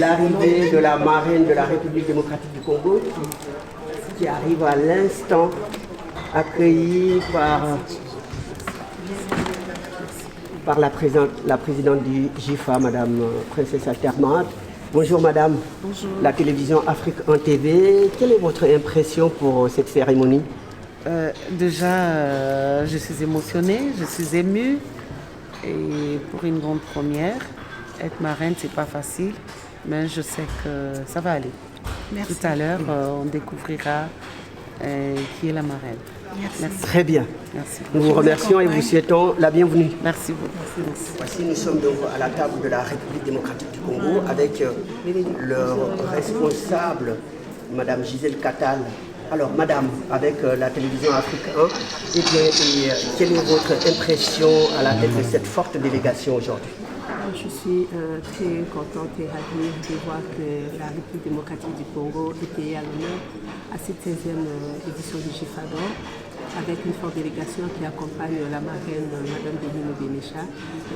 l'arrivée de la marraine de la République démocratique du Congo qui arrive à l'instant, accueillie par la présidente du GIFA, Madame Princesse Altermat. Bonjour Madame. Bonjour. La télévision Afrique 1 TV. Quelle est votre impression pour cette cérémonie? Déjà, je suis émotionnée, je suis émue. Et pour une grande première, être marraine, c'est pas facile, mais je sais que ça va aller. Merci. Tout à l'heure, on découvrira qui est la marraine. Merci. Très bien. Merci. Nous vous remercions et vous souhaitons la bienvenue. Merci beaucoup. Merci. Voici, nous sommes donc à la table de la République démocratique du Congo avec leur responsable, Madame Gisèle Katal. Alors, Madame, avec la télévision Afrique 1, quelle est votre impression à la tête de cette forte délégation aujourd'hui? Je suis très contente et ravie de voir que la République démocratique du Congo est payée à l'honneur à cette 16e édition du GIFADOR, avec une forte délégation qui accompagne la marraine Madame Benino Benecha.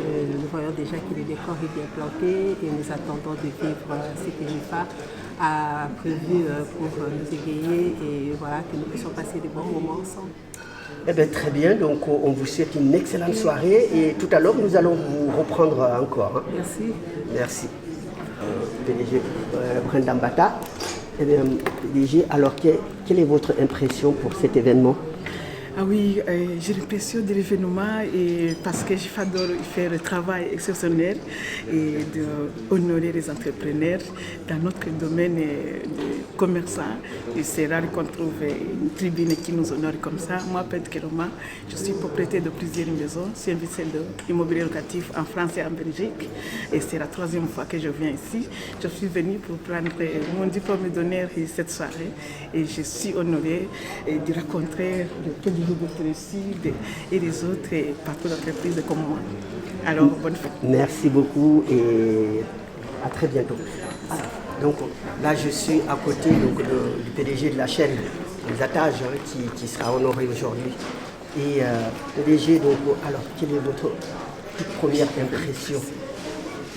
Nous voyons déjà que le décor est bien planté et nous attendons de vivre ce que GIFA a prévu pour nous égayer et voilà, que nous puissions passer de bons moments ensemble. Eh bien, très bien, donc on vous souhaite une excellente soirée et tout à l'heure nous allons vous reprendre encore. Hein. Merci. Merci. PDG Brendan Bata. Eh bien, PDG, alors quelle est votre impression pour cet événement? Ah oui, j'ai l'impression de l'événement parce que GIFADOR fait un travail exceptionnel et d'honorer les entrepreneurs dans notre domaine de commerçant. Et c'est rare qu'on trouve une tribune qui nous honore comme ça. Moi, particulièrement, je suis propriétaire de plusieurs maisons. Je suis invitée de l'immobilier locatif en France et en Belgique. Et c'est la 3e fois que je viens ici. Je suis venue pour prendre mon diplôme d'honneur cette soirée. Et je suis honorée de rencontrer le et les autres partout d'entreprise comme moi. Alors, bonne fête. Merci beaucoup et à très bientôt. Donc là, je suis à côté du PDG de la chaîne Les Attages qui sera honoré aujourd'hui. Et PDG, donc, alors, quelle est votre toute première impression?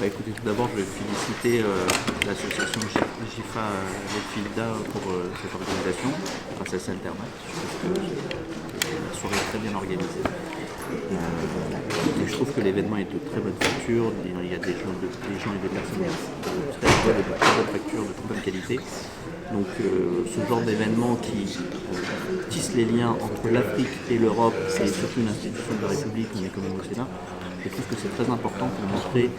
Écoutez, tout d'abord, je vais féliciter l'association GIFA Letfilda pour cette organisation, Princesse Altermat. Je trouve que la soirée est très bien organisée. Et je trouve que l'événement est de très bonne facture. Il y a des gens et des personnes de très bonne facture, de très bonne qualité. Donc ce genre d'événement qui tisse les liens entre l'Afrique et l'Europe, et surtout une institution de la République, on est comme au Sénat, je trouve que c'est très important pour montrer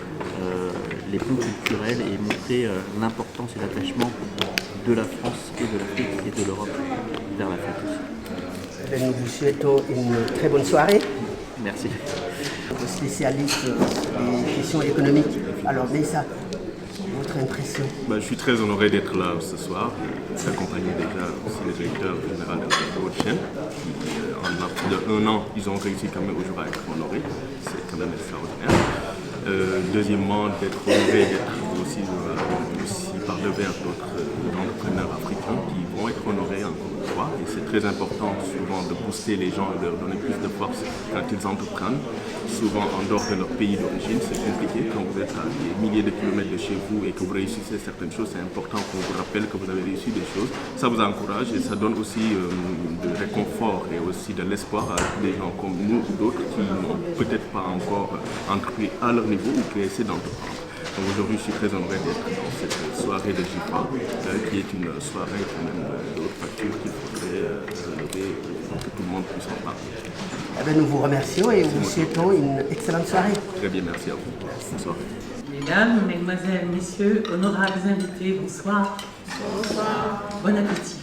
les ponts culturels et montrer l'importance et l'attachement de la France et de l'Afrique et de l'Europe vers l'Afrique aussi. Nous vous souhaitons une très bonne soirée. Merci. Spécialiste des questions économiques. Alors, Messa, votre impression? Je suis très honoré d'être là ce soir, d'accompagner déjà aussi le directeur général de votre chaîne. En plus d'1 an, ils ont réussi quand même aujourd'hui à être honorés. C'est quand même extraordinaire. Deuxièmement, d'être honoré d'être aussi par le vers d'autres entrepreneurs africains qui vont être honorés encore une fois. Et c'est très important souvent de booster les gens et de leur donner plus de force quand ils entreprennent. Souvent en dehors de leur pays d'origine, c'est compliqué. Quand vous êtes à des milliers de kilomètres de chez vous et que vous réussissez certaines choses, c'est important qu'on vous rappelle que vous avez réussi des choses. Ça vous encourage et ça donne aussi de réconfort et aussi de l'espoir à des gens comme nous ou d'autres qui n'ont peut-être pas encore entrepris à leur niveau ou qui essaient d'entreprendre. Donc aujourd'hui, je suis très honoré d'être dans cette soirée de GIFA, qui est une soirée quand même de haute facture qu'il faudrait relever pour que tout le monde puisse en parler. Eh bien, nous vous remercions et vous souhaitons une excellente soirée. Très bien, merci à vous. Bonsoir. Mesdames, Mesdemoiselles, Messieurs, honorables invités, bonsoir. Bonsoir. Bon appétit.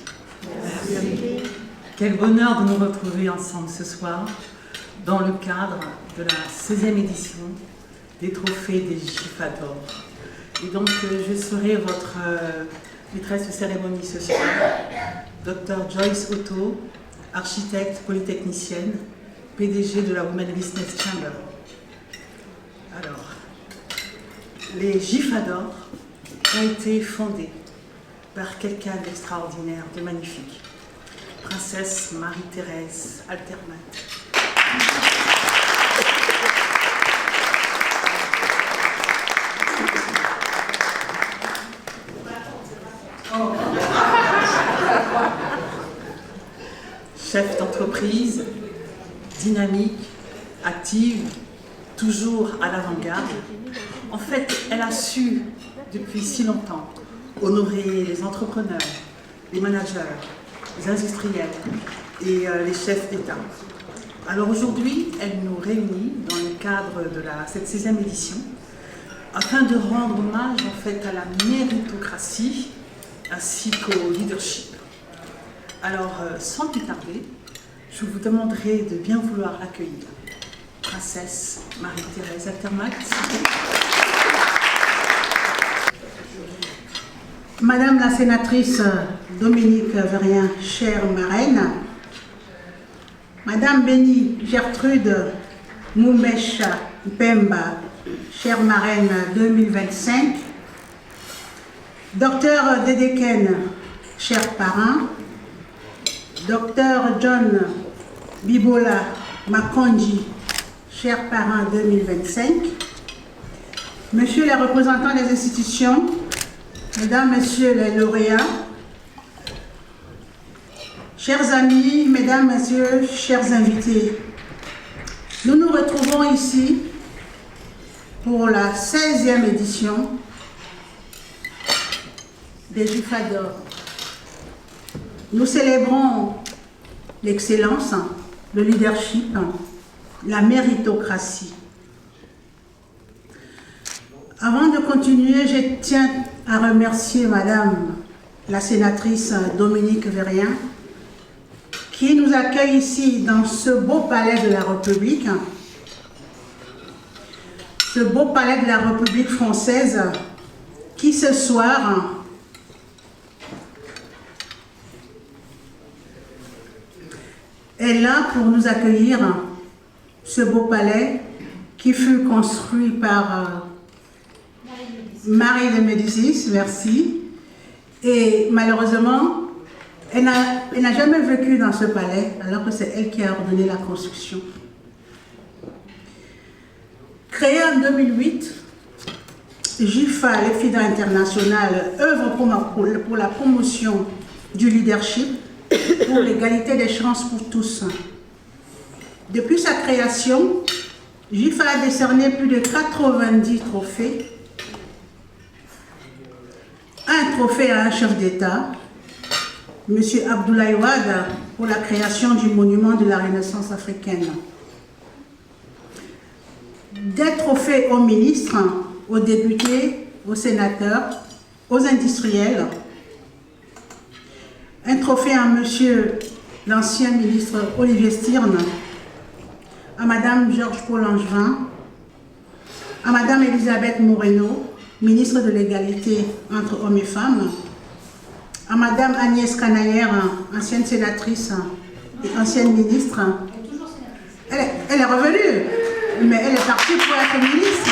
Merci. Quel bonheur de nous retrouver ensemble ce soir dans le cadre de la 16e édition des trophées des GIFADOR. Et donc, je serai votre maîtresse de cérémonie ce soir, Dr Joyce Otto, architecte polytechnicienne, PDG de la Women Business Chamber. Alors, les GIFADOR ont été fondés par quelqu'un d'extraordinaire, de magnifique, Princesse Marie-Thérèse Altermat. entreprise dynamique, active, toujours à l'avant-garde. En fait, elle a su, depuis si longtemps, honorer les entrepreneurs, les managers, les industriels et les chefs d'État. Alors aujourd'hui, elle nous réunit dans le cadre de cette 16e édition afin de rendre hommage en fait à la méritocratie ainsi qu'au leadership. Alors, sans plus tarder, je vous demanderai de bien vouloir l'accueillir. Princesse Marie-Thérèse Altermatt. Madame la sénatrice Dominique Verrien, chère marraine, Madame Bénie Gertrude Moumecha Pemba, chère marraine 2025, Docteur Dedeken, cher parrain, Docteur John Bibola Makonji, cher parrain 2025, Monsieur les représentants des institutions, Mesdames, Messieurs les lauréats, chers amis, Mesdames, Messieurs, chers invités, nous nous retrouvons ici pour la 16e édition des GIFA d'or. Nous célébrons l'excellence, le leadership, la méritocratie. Avant de continuer, je tiens à remercier Madame la sénatrice Dominique Verrien qui nous accueille ici dans ce beau palais de la République, ce beau palais de la République française qui ce soir est là pour nous accueillir, ce beau palais qui fut construit par Marie de Médicis, merci. Et malheureusement, elle n'a jamais vécu dans ce palais, alors que c'est elle qui a ordonné la construction. Créée en 2008, GIFA, les FIDA International, œuvre pour la promotion du leadership, pour l'égalité des chances pour tous. Depuis sa création, GIFA a décerné plus de 90 trophées. Un trophée à un chef d'État, M. Abdoulaye Wade, pour la création du monument de la Renaissance africaine. Des trophées aux ministres, aux députés, aux sénateurs, aux industriels. Un trophée à M. l'ancien ministre Olivier Stirn, à Mme Georges-Paul Langevin, à Mme Elisabeth Moreno, ministre de l'égalité entre hommes et femmes, à Mme Agnès Canaillère, ancienne sénatrice et ancienne ministre. Elle est revenue, mais elle est partie pour être ministre.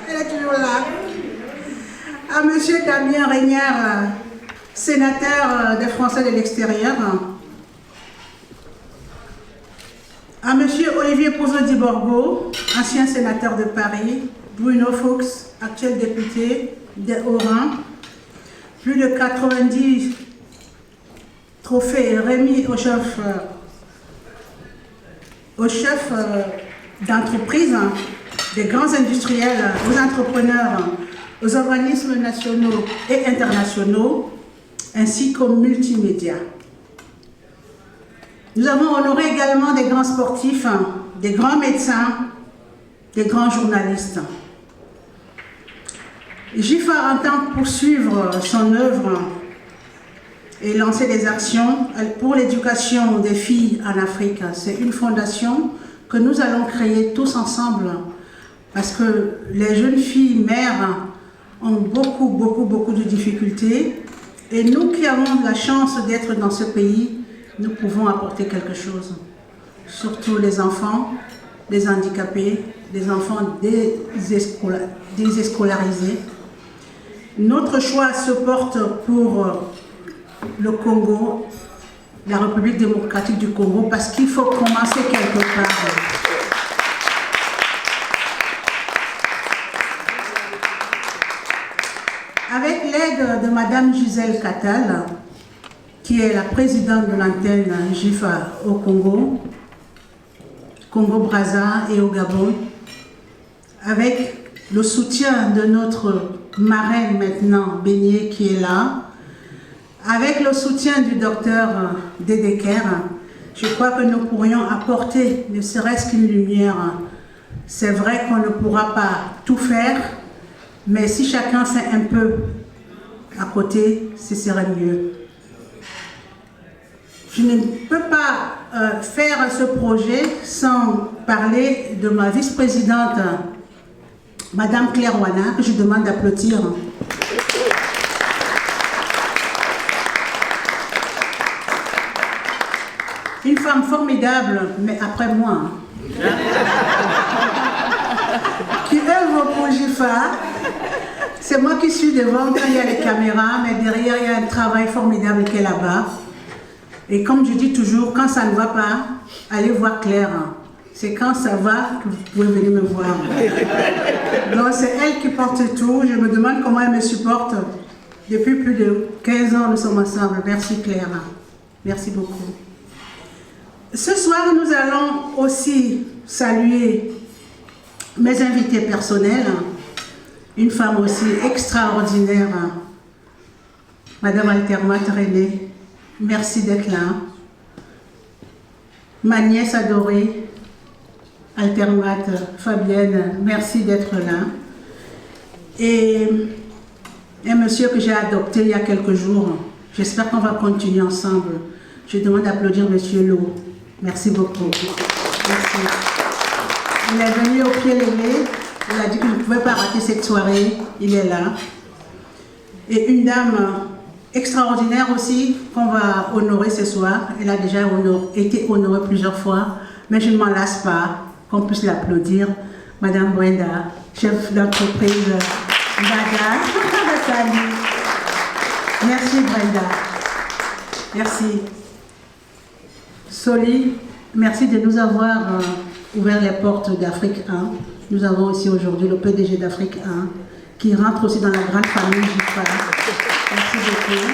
Elle est toujours là. À M. Damien Régnard, sénateur des Français de l'extérieur. À M. Olivier Pouzot-Di-Borgo, ancien sénateur de Paris. Bruno Fuchs, actuel député des Hauts-Rhin. Plus de 90 trophées remis au chef d'entreprise, des grands industriels, aux entrepreneurs, aux organismes nationaux et internationaux, ainsi qu'aux multimédias. Nous avons honoré également des grands sportifs, des grands médecins, des grands journalistes. GIFA entend poursuivre son œuvre et lancer des actions pour l'éducation des filles en Afrique. C'est une fondation que nous allons créer tous ensemble parce que les jeunes filles mères ont beaucoup de difficultés et nous qui avons la chance d'être dans ce pays, nous pouvons apporter quelque chose. Surtout les enfants, les handicapés, les enfants désescolarisés. Notre choix se porte pour le Congo, la République démocratique du Congo, parce qu'il faut commencer quelque part. Avec l'aide de Madame Gisèle Cattal, qui est la présidente de l'antenne JIFA au Congo, Congo-Brazza et au Gabon, avec le soutien de notre marraine maintenant, Beignet, qui est là, avec le soutien du docteur Dedeker, je crois que nous pourrions apporter ne serait-ce qu'une lumière. C'est vrai qu'on ne pourra pas tout faire, mais si chacun fait un peu à côté, ce serait mieux. Je ne peux pas faire ce projet sans parler de ma vice-présidente, Madame Claire Wana, que je demande d'applaudir. Une femme formidable, mais après moi, qui œuvre pour JIFA. C'est moi qui suis devant quand il y a les caméras, mais derrière, il y a un travail formidable qui est là-bas. Et comme je dis toujours, quand ça ne va pas, allez voir Claire. C'est quand ça va que vous pouvez venir me voir. Donc c'est elle qui porte tout. Je me demande comment elle me supporte. Depuis plus de 15 ans, nous sommes ensemble. Merci Claire. Merci beaucoup. Ce soir, nous allons aussi saluer mes invités personnels. Une femme aussi extraordinaire, Madame Altermat René. Merci d'être là. Ma nièce adorée, Altermat Fabienne, merci d'être là. Et un monsieur que j'ai adopté il y a quelques jours. J'espère qu'on va continuer ensemble. Je demande d'applaudir Monsieur Lo. Merci beaucoup. Merci. Il est venu au pied levé. Il a dit qu'il ne pouvait pas rater cette soirée. Il est là. Et une dame extraordinaire aussi qu'on va honorer ce soir. Elle a déjà été honorée plusieurs fois. Mais je ne m'en lasse pas qu'on puisse l'applaudir. Madame Brenda, chef d'entreprise Dada. Salut. Merci Brenda. Merci. Soli, merci de nous avoir ouvert les portes d'Afrique 1. Nous avons aussi aujourd'hui le PDG d'Afrique 1 qui rentre aussi dans la grande famille JIFA. Merci beaucoup.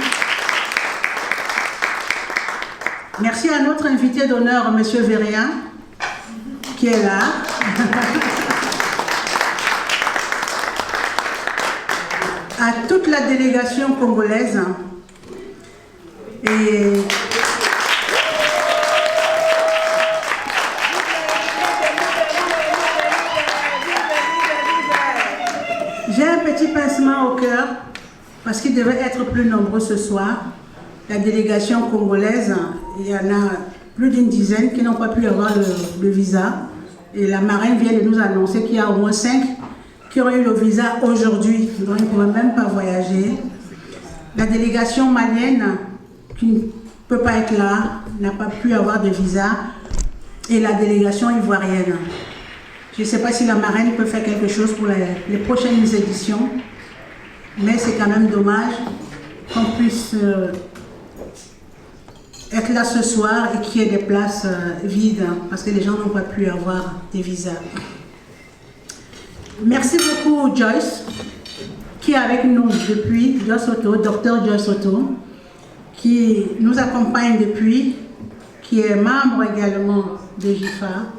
Merci à notre invité d'honneur, M. Véréen, qui est là. À toute la délégation congolaise. Et j'ai un petit pincement au cœur parce qu'ils devaient être plus nombreux ce soir. La délégation congolaise, il y en a plus d'une dizaine qui n'ont pas pu avoir le visa. Et la marraine vient de nous annoncer qu'il y a au moins 5 qui ont eu le visa aujourd'hui. Donc ils ne pouvaient même pas voyager. La délégation malienne, qui ne peut pas être là, n'a pas pu avoir de visa. Et la délégation ivoirienne. Je ne sais pas si la marraine peut faire quelque chose pour les prochaines éditions, mais c'est quand même dommage qu'on puisse être là ce soir et qu'il y ait des places vides, parce que les gens n'ont pas pu avoir des visas. Merci beaucoup Joyce, qui est avec nous depuis, Joyce Otto, docteur Joyce Otto, qui nous accompagne depuis, qui est membre également de JIFA.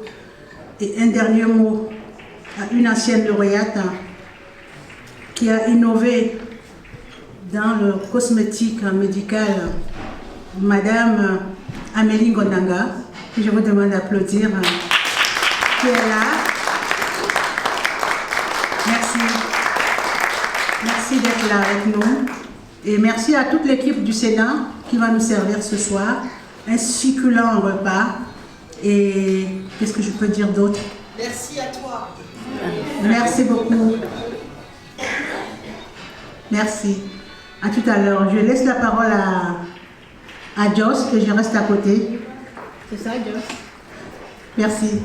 Et un dernier mot à une ancienne lauréate qui a innové dans le cosmétique médical, Madame Amélie Gondanga, que je vous demande d'applaudir, qui est là. Merci. Merci d'être là avec nous. Et merci à toute l'équipe du Sénat qui va nous servir ce soir. Un succulent repas. Et qu'est-ce que je peux dire d'autre? Merci à toi. Merci beaucoup. Merci. À tout à l'heure. Je laisse la parole à Joss et je reste à côté. C'est ça, Joss? Merci.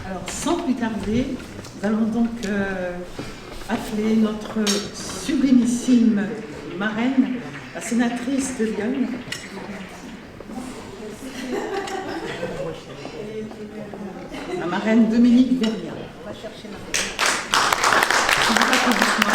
Alors, sans plus tarder, nous allons donc appeler notre sublimissime marraine, la sénatrice de Lyon. La marraine Dominique Verrier. On va chercher applaudissements.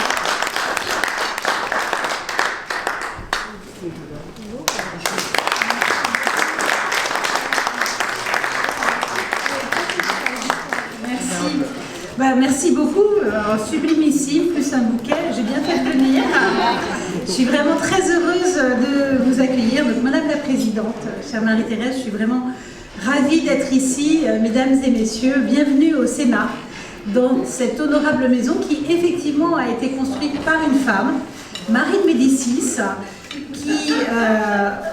Merci beaucoup, sublimissime, plus un bouquet, j'ai bien fait de venir. Je suis vraiment très heureuse de vous accueillir. Donc, Madame la Présidente, chère Marie-Thérèse, je suis vraiment ravie d'être ici. Mesdames et messieurs, bienvenue au Sénat, dans cette honorable maison qui effectivement a été construite par une femme, Marie de Médicis, qui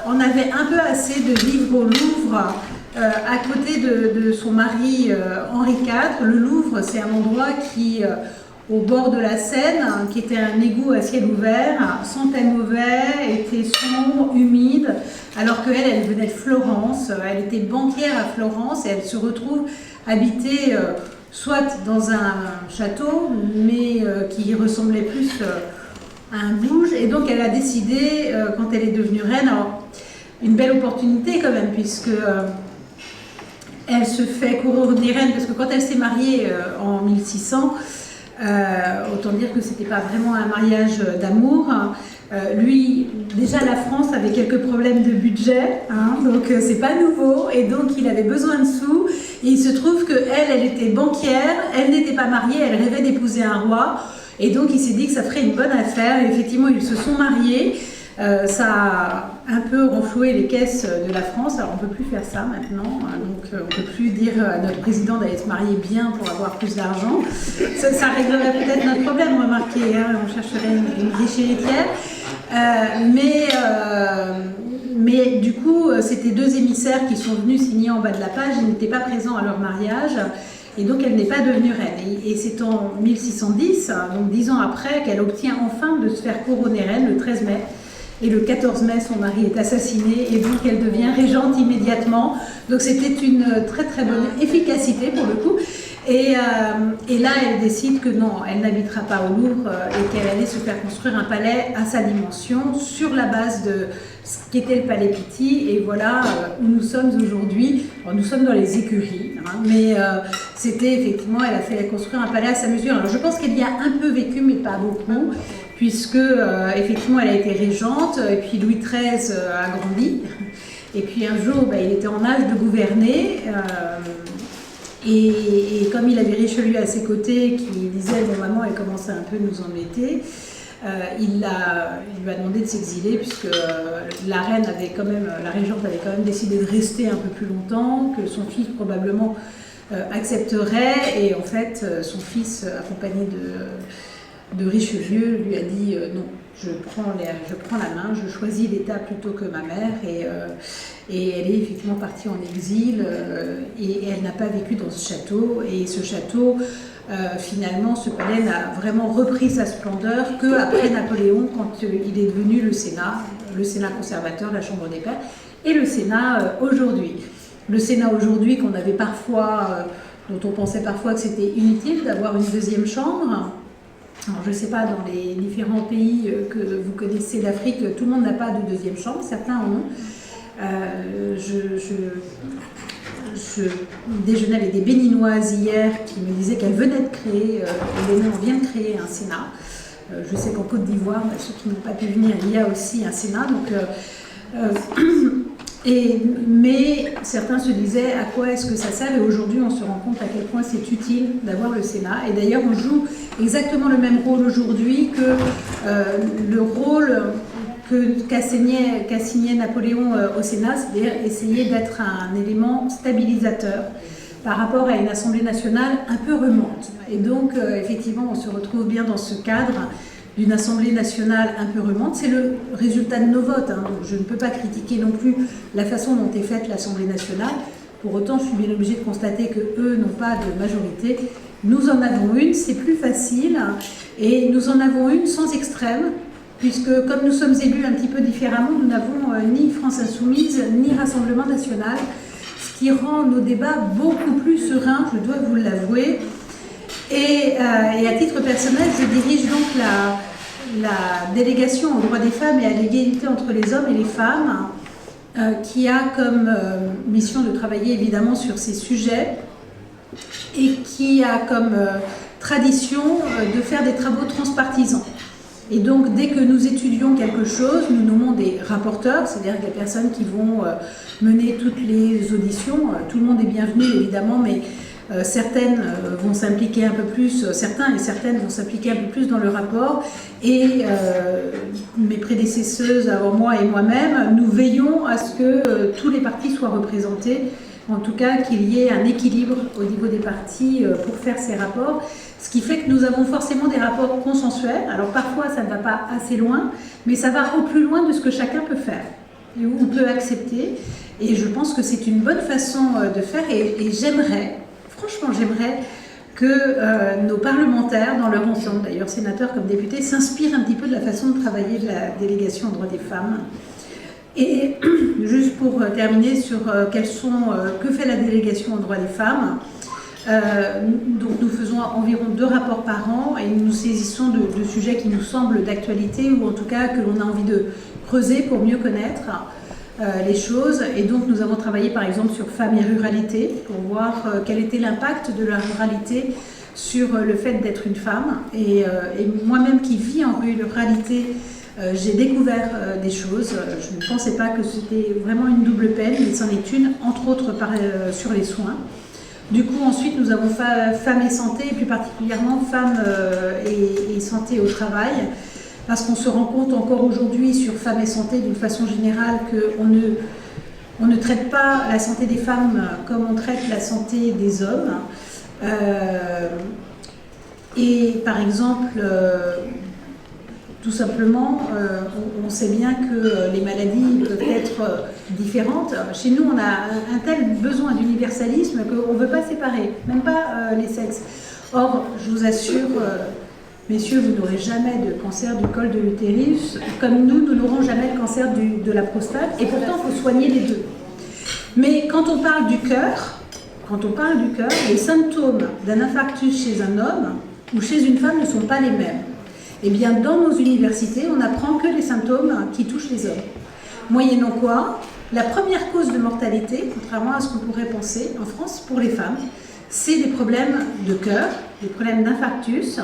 en avait un peu assez de vivre au Louvre, à côté de son mari Henri IV. Le Louvre, c'est un endroit qui, au bord de la Seine, qui était un égout à ciel ouvert, sentait mauvais, était sombre, humide, alors qu'elle, elle venait de Florence, elle était banquière à Florence et elle se retrouve habitée soit dans un château, mais qui ressemblait plus à un bouge, et donc elle a décidé, quand elle est devenue reine, alors, une belle opportunité quand même, puisque elle se fait couronner reine, parce que quand elle s'est mariée en 1600, autant dire que c'était pas vraiment un mariage d'amour. Lui, déjà la France avait quelques problèmes de budget, donc c'est pas nouveau, et donc il avait besoin de sous. Et il se trouve que elle était banquière, elle n'était pas mariée, elle rêvait d'épouser un roi, et donc il s'est dit que ça ferait une bonne affaire. Et effectivement, ils se sont mariés. Ça a un peu renfloué les caisses de la France. Alors on ne peut plus faire ça maintenant, donc on ne peut plus dire à notre président d'aller se marier bien pour avoir plus d'argent. Ça réglerait peut-être notre problème, remarquez, on chercherait une riche héritière. Mais du coup, c'était deux émissaires qui sont venus signer en bas de la page, ils n'étaient pas présents à leur mariage. Et donc elle n'est pas devenue reine. Et c'est en 1610, donc 10 ans après, qu'elle obtient enfin de se faire couronner reine le 13 mai. Et le 14 mai, son mari est assassiné et donc elle devient régente immédiatement. Donc c'était une très très bonne efficacité pour le coup. Et là, elle décide que non, elle n'habitera pas au Louvre et qu'elle allait se faire construire un palais à sa dimension sur la base de ce qu'était le palais Pitti. Et voilà où nous sommes aujourd'hui. Bon, nous sommes dans les écuries, mais c'était effectivement, elle a fait construire un palais à sa mesure. Alors je pense qu'elle y a un peu vécu, mais pas beaucoup, puisque effectivement elle a été régente, et puis Louis XIII a grandi, et puis un jour il était en âge de gouverner, et comme il avait Richelieu à ses côtés qui disait bon maman elle commençait un peu à nous embêter, il lui a demandé de s'exiler, puisque la reine avait quand même, la régente avait quand même décidé de rester un peu plus longtemps, que son fils probablement accepterait, et en fait son fils accompagné de Richelieu lui a dit non, je prends la main, je choisis l'État plutôt que ma mère, et elle est effectivement partie en exil, et elle n'a pas vécu dans ce château, et ce château, finalement, ce palais n'a vraiment repris sa splendeur qu'après Napoléon, quand il est devenu le Sénat conservateur, la Chambre des Pairs, et le Sénat aujourd'hui. Le Sénat aujourd'hui qu'on avait parfois, dont on pensait parfois que c'était inutile d'avoir une deuxième chambre. Alors, je ne sais pas, dans les différents pays que vous connaissez d'Afrique, tout le monde n'a pas de deuxième chambre, certains en ont. Je déjeunais avec des Béninoises hier qui me disaient qu'elles venaient de créer, on vient de créer un Sénat. Je sais qu'en Côte d'Ivoire, ceux qui n'ont pas pu venir, il y a aussi un Sénat. Donc, mais certains se disaient à quoi est-ce que ça sert, et aujourd'hui on se rend compte à quel point c'est utile d'avoir le Sénat. Et d'ailleurs on joue exactement le même rôle aujourd'hui que le rôle qu'a signé Napoléon au Sénat, c'est-à-dire essayer d'être un élément stabilisateur par rapport à une Assemblée nationale un peu remuante. Et donc effectivement on se retrouve bien dans ce cadre d'une Assemblée nationale un peu remuante. C'est le résultat de nos votes, donc je ne peux pas critiquer non plus la façon dont est faite l'Assemblée nationale. Pour autant, je suis bien obligée de constater qu'eux n'ont pas de majorité. Nous en avons une, c'est plus facile, et nous en avons une sans extrême, puisque comme nous sommes élus un petit peu différemment, nous n'avons ni France Insoumise, ni Rassemblement National, ce qui rend nos débats beaucoup plus sereins, je dois vous l'avouer. Et à titre personnel, je dirige donc la délégation aux droits des femmes et à l'égalité entre les hommes et les femmes, qui a comme mission de travailler évidemment sur ces sujets, et qui a comme tradition de faire des travaux transpartisans. Et donc, dès que nous étudions quelque chose, nous nommons des rapporteurs, c'est-à-dire des personnes qui vont mener toutes les auditions. Tout le monde est bienvenu, évidemment, mais certaines vont s'impliquer un peu plus, certains et certaines vont s'impliquer un peu plus dans le rapport. Et mes prédécesseuses avant moi et moi-même, nous veillons à ce que tous les partis soient représentés, en tout cas qu'il y ait un équilibre au niveau des partis pour faire ces rapports. Ce qui fait que nous avons forcément des rapports consensuels. Alors parfois ça ne va pas assez loin, mais ça va au plus loin de ce que chacun peut faire ou peut accepter. Et je pense que c'est une bonne façon de faire. Et j'aimerais, franchement j'aimerais, que nos parlementaires, dans leur ensemble, d'ailleurs sénateurs comme députés, s'inspirent un petit peu de la façon de travailler de la délégation aux droits des femmes. Et juste pour terminer sur que fait la délégation aux droits des femmes, donc nous faisons environ 2 rapports par an et nous nous saisissons de sujets qui nous semblent d'actualité ou en tout cas que l'on a envie de creuser pour mieux connaître les choses. Et donc nous avons travaillé par exemple sur femmes et ruralité pour voir quel était l'impact de la ruralité sur le fait d'être une femme. Et moi-même qui vis en ruralité, j'ai découvert des choses. Je ne pensais pas que c'était vraiment une double peine, mais c'en est une, entre autres sur les soins. Du coup, ensuite, nous avons femmes et santé, et plus particulièrement femmes et santé au travail, parce qu'on se rend compte encore aujourd'hui sur femmes et santé, d'une façon générale, qu'on ne traite pas la santé des femmes comme on traite la santé des hommes. Et par exemple, tout simplement, on sait bien que les maladies peuvent être différentes. Chez nous, on a un tel besoin d'universalisme qu'on ne veut pas séparer, même pas les sexes. Or, je vous assure, messieurs, vous n'aurez jamais de cancer du col de l'utérus, comme nous n'aurons jamais le cancer de la prostate, et pourtant, il faut soigner les deux. Mais quand on parle du cœur, les symptômes d'un infarctus chez un homme ou chez une femme ne sont pas les mêmes. Eh bien, dans nos universités, on n'apprend que les symptômes qui touchent les hommes. Moyennant quoi, la première cause de mortalité, contrairement à ce qu'on pourrait penser en France pour les femmes, c'est des problèmes de cœur, des problèmes d'infarctus,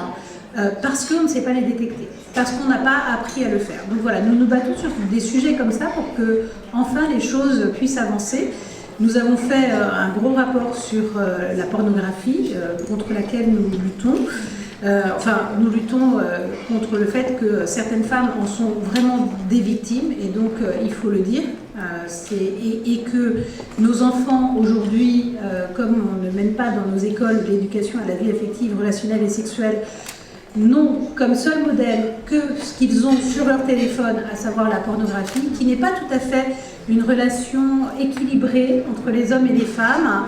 parce qu'on ne sait pas les détecter, parce qu'on n'a pas appris à le faire. Donc voilà, nous nous battons sur des sujets comme ça pour que, enfin, les choses puissent avancer. Nous avons fait un gros rapport sur la pornographie, contre laquelle nous luttons. Nous luttons contre le fait que certaines femmes en sont vraiment des victimes, et donc il faut le dire, et que nos enfants aujourd'hui, comme on ne mène pas dans nos écoles l'éducation à la vie affective, relationnelle et sexuelle, n'ont comme seul modèle que ce qu'ils ont sur leur téléphone, à savoir la pornographie, qui n'est pas tout à fait une relation équilibrée entre les hommes et les femmes,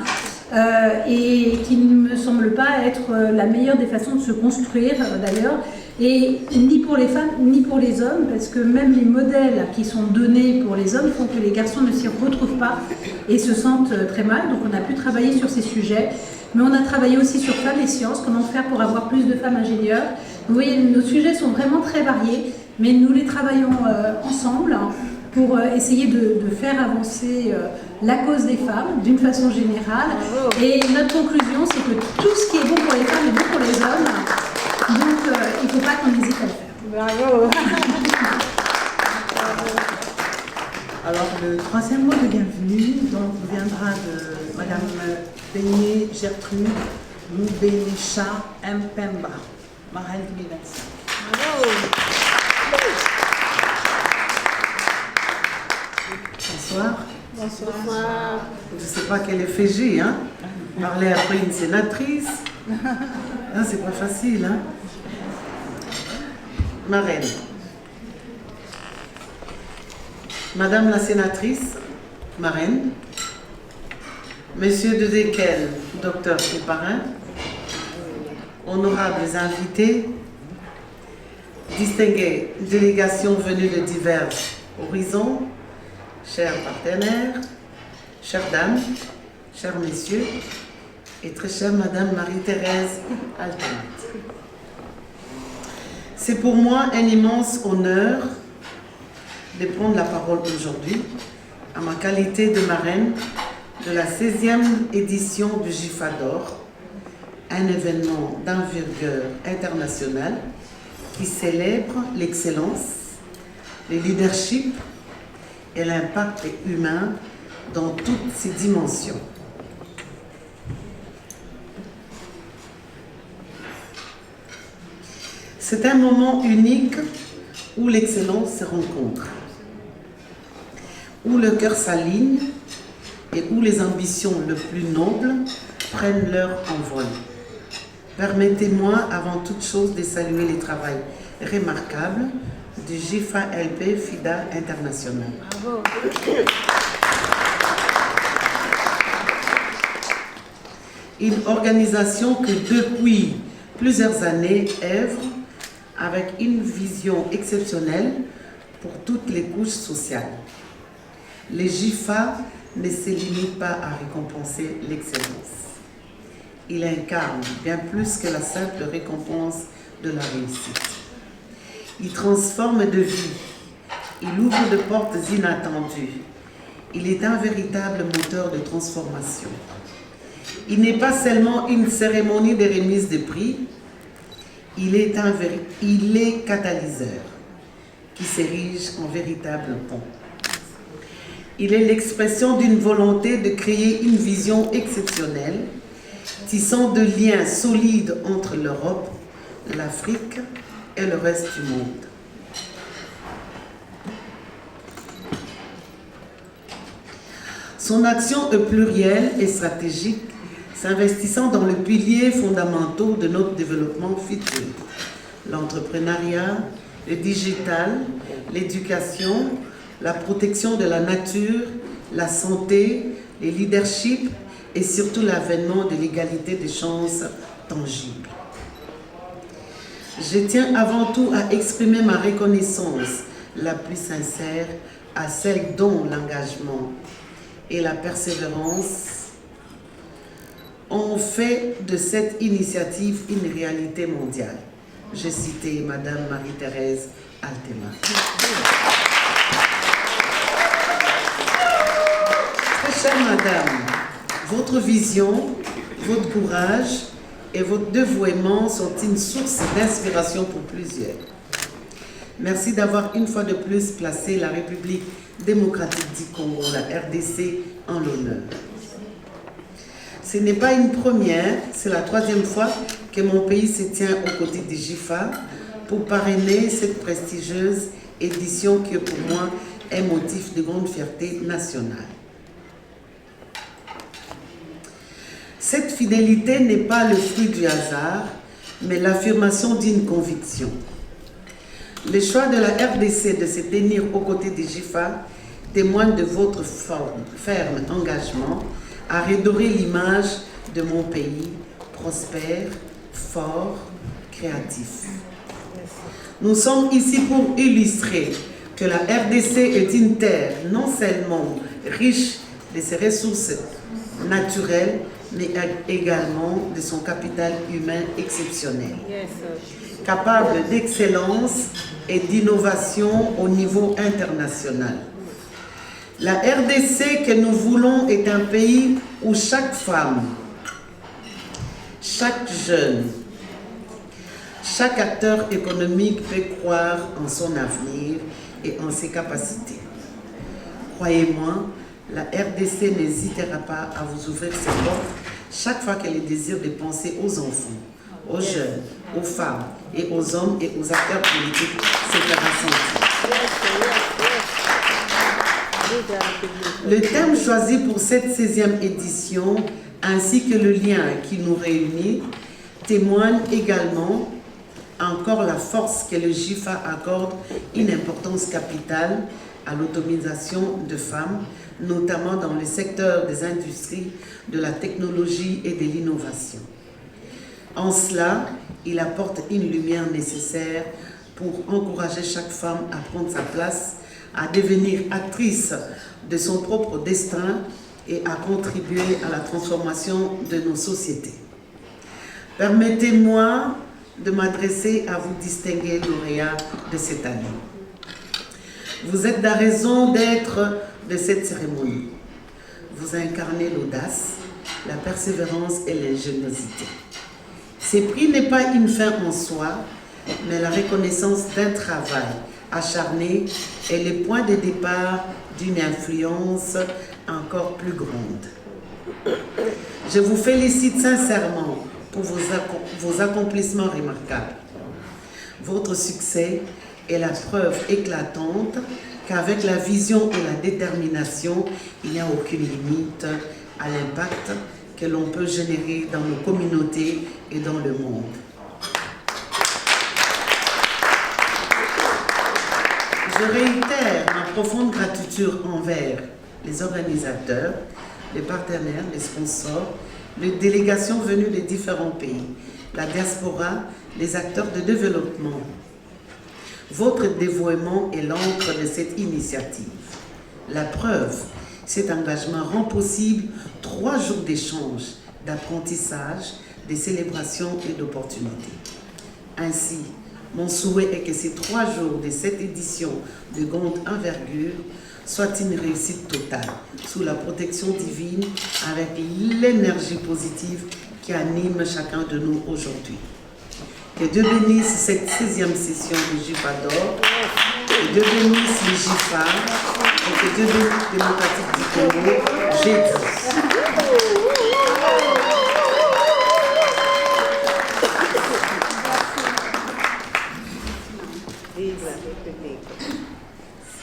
et qui ne me semble pas être la meilleure des façons de se construire d'ailleurs, et ni pour les femmes ni pour les hommes, parce que même les modèles qui sont donnés pour les hommes font que les garçons ne s'y retrouvent pas et se sentent très mal. Donc on a pu travailler sur ces sujets, mais on a travaillé aussi sur femmes et sciences, comment faire pour avoir plus de femmes ingénieurs. Vous voyez, nos sujets sont vraiment très variés, mais nous les travaillons ensemble pour essayer de faire avancer la cause des femmes d'une façon générale. Et notre conclusion, c'est que tout ce qui est bon pour les femmes est bon pour les hommes. Donc, il ne faut pas qu'on hésite à le faire. Bravo. Alors, le troisième mot de bienvenue donc, viendra de Madame Beignet Gertrude Moubenecha Mpemba, marraine 2025. Bravo. Bonsoir. Bonsoir. Je ne sais pas quelle est FG, hein. Parler après une sénatrice, hein, c'est pas facile, hein. Marraine. Madame la sénatrice, marraine, Monsieur de Dequel, docteur et parrain, honorables invités, distinguées délégations venues de divers horizons, chers partenaires, chères dames, chers messieurs, et très chère Madame Marie-Thérèse Altenat. C'est pour moi un immense honneur de prendre la parole aujourd'hui à ma qualité de marraine de la 16e édition du GIFADOR, un événement d'envergure internationale qui célèbre l'excellence, le leadership et l'impact humain dans toutes ses dimensions. C'est un moment unique où l'excellence se rencontre, où le cœur s'aligne et où les ambitions les plus nobles prennent leur envol. Permettez-moi avant toute chose de saluer le travail remarquable du GIFA-LP FIDA International. Bravo. Une organisation que depuis plusieurs années œuvre avec une vision exceptionnelle pour toutes les couches sociales. Les GIFA ne se limitent pas à récompenser l'excellence. Il incarne bien plus que la simple récompense de la réussite. Il transforme de vie, il ouvre de portes inattendues. Il est un véritable moteur de transformation. Il n'est pas seulement une cérémonie de remise de prix, il est catalyseur qui s'érige en véritable pont. Il est l'expression d'une volonté de créer une vision exceptionnelle, tissant de liens solides entre l'Europe, l'Afrique et le reste du monde. Son action est plurielle et stratégique, s'investissant dans les piliers fondamentaux de notre développement futur: l'entrepreneuriat, le digital, l'éducation, la protection de la nature, la santé, le leadership et surtout l'avènement de l'égalité des chances tangibles. Je tiens avant tout à exprimer ma reconnaissance la plus sincère à celles dont l'engagement et la persévérance ont fait de cette initiative une réalité mondiale. J'ai cité Madame Marie-Thérèse Altema. Très chère Madame, votre vision, votre courage et votre dévouement sont une source d'inspiration pour plusieurs. Merci d'avoir une fois de plus placé la République démocratique du Congo, la RDC, en l'honneur. Ce n'est pas une première, c'est la 3e fois que mon pays se tient aux côtés des GIFA pour parrainer cette prestigieuse édition qui est pour moi un motif de grande fierté nationale. Cette fidélité n'est pas le fruit du hasard, mais l'affirmation d'une conviction. Le choix de la RDC de se tenir aux côtés des GIFA témoigne de votre ferme engagement à redorer l'image de mon pays prospère, fort, créatif. Nous sommes ici pour illustrer que la RDC est une terre non seulement riche de ses ressources naturelles, mais également de son capital humain exceptionnel, capable d'excellence et d'innovation au niveau international. La RDC que nous voulons est un pays où chaque femme, chaque jeune, chaque acteur économique peut croire en son avenir et en ses capacités. Croyez-moi, la RDC n'hésitera pas à vous ouvrir ses portes chaque fois qu'elle désire de penser aux enfants, aux jeunes, aux femmes et aux hommes et aux acteurs politiques se fera sentir. Le thème choisi pour cette 16e édition, ainsi que le lien qui nous réunit, témoignent également encore la force que le GIFA accorde une importance capitale à l'autonomisation de femmes, notamment dans le secteur des industries, de la technologie et de l'innovation. En cela, il apporte une lumière nécessaire pour encourager chaque femme à prendre sa place, à devenir actrice de son propre destin et à contribuer à la transformation de nos sociétés. Permettez-moi de m'adresser à vous distingués lauréats de cette année. Vous êtes la raison d'être de cette cérémonie. Vous incarnez l'audace, la persévérance et l'ingéniosité. Ces prix n'est pas une fin en soi, mais la reconnaissance d'un travail acharné est le point de départ d'une influence encore plus grande. Je vous félicite sincèrement pour vos accomplissements remarquables. Votre succès est la preuve éclatante qu'avec la vision et la détermination, il n'y a aucune limite à l'impact que l'on peut générer dans nos communautés et dans le monde. Je réitère ma profonde gratitude envers les organisateurs, les partenaires, les sponsors, les délégations venues des différents pays, la diaspora, les acteurs de développement. Votre dévouement est l'encre de cette initiative. La preuve, cet engagement rend possible 3 jours d'échange, d'apprentissage, de célébrations et d'opportunités. Ainsi, mon souhait est que ces 3 jours de cette édition de grande envergure soient une réussite totale, sous la protection divine, avec l'énergie positive qui anime chacun de nous aujourd'hui. Que Dieu bénisse cette 16e session du GIFA d'or, que Dieu bénisse le GIFA, et que Dieu bénisse la démocratique du Congo, j'ai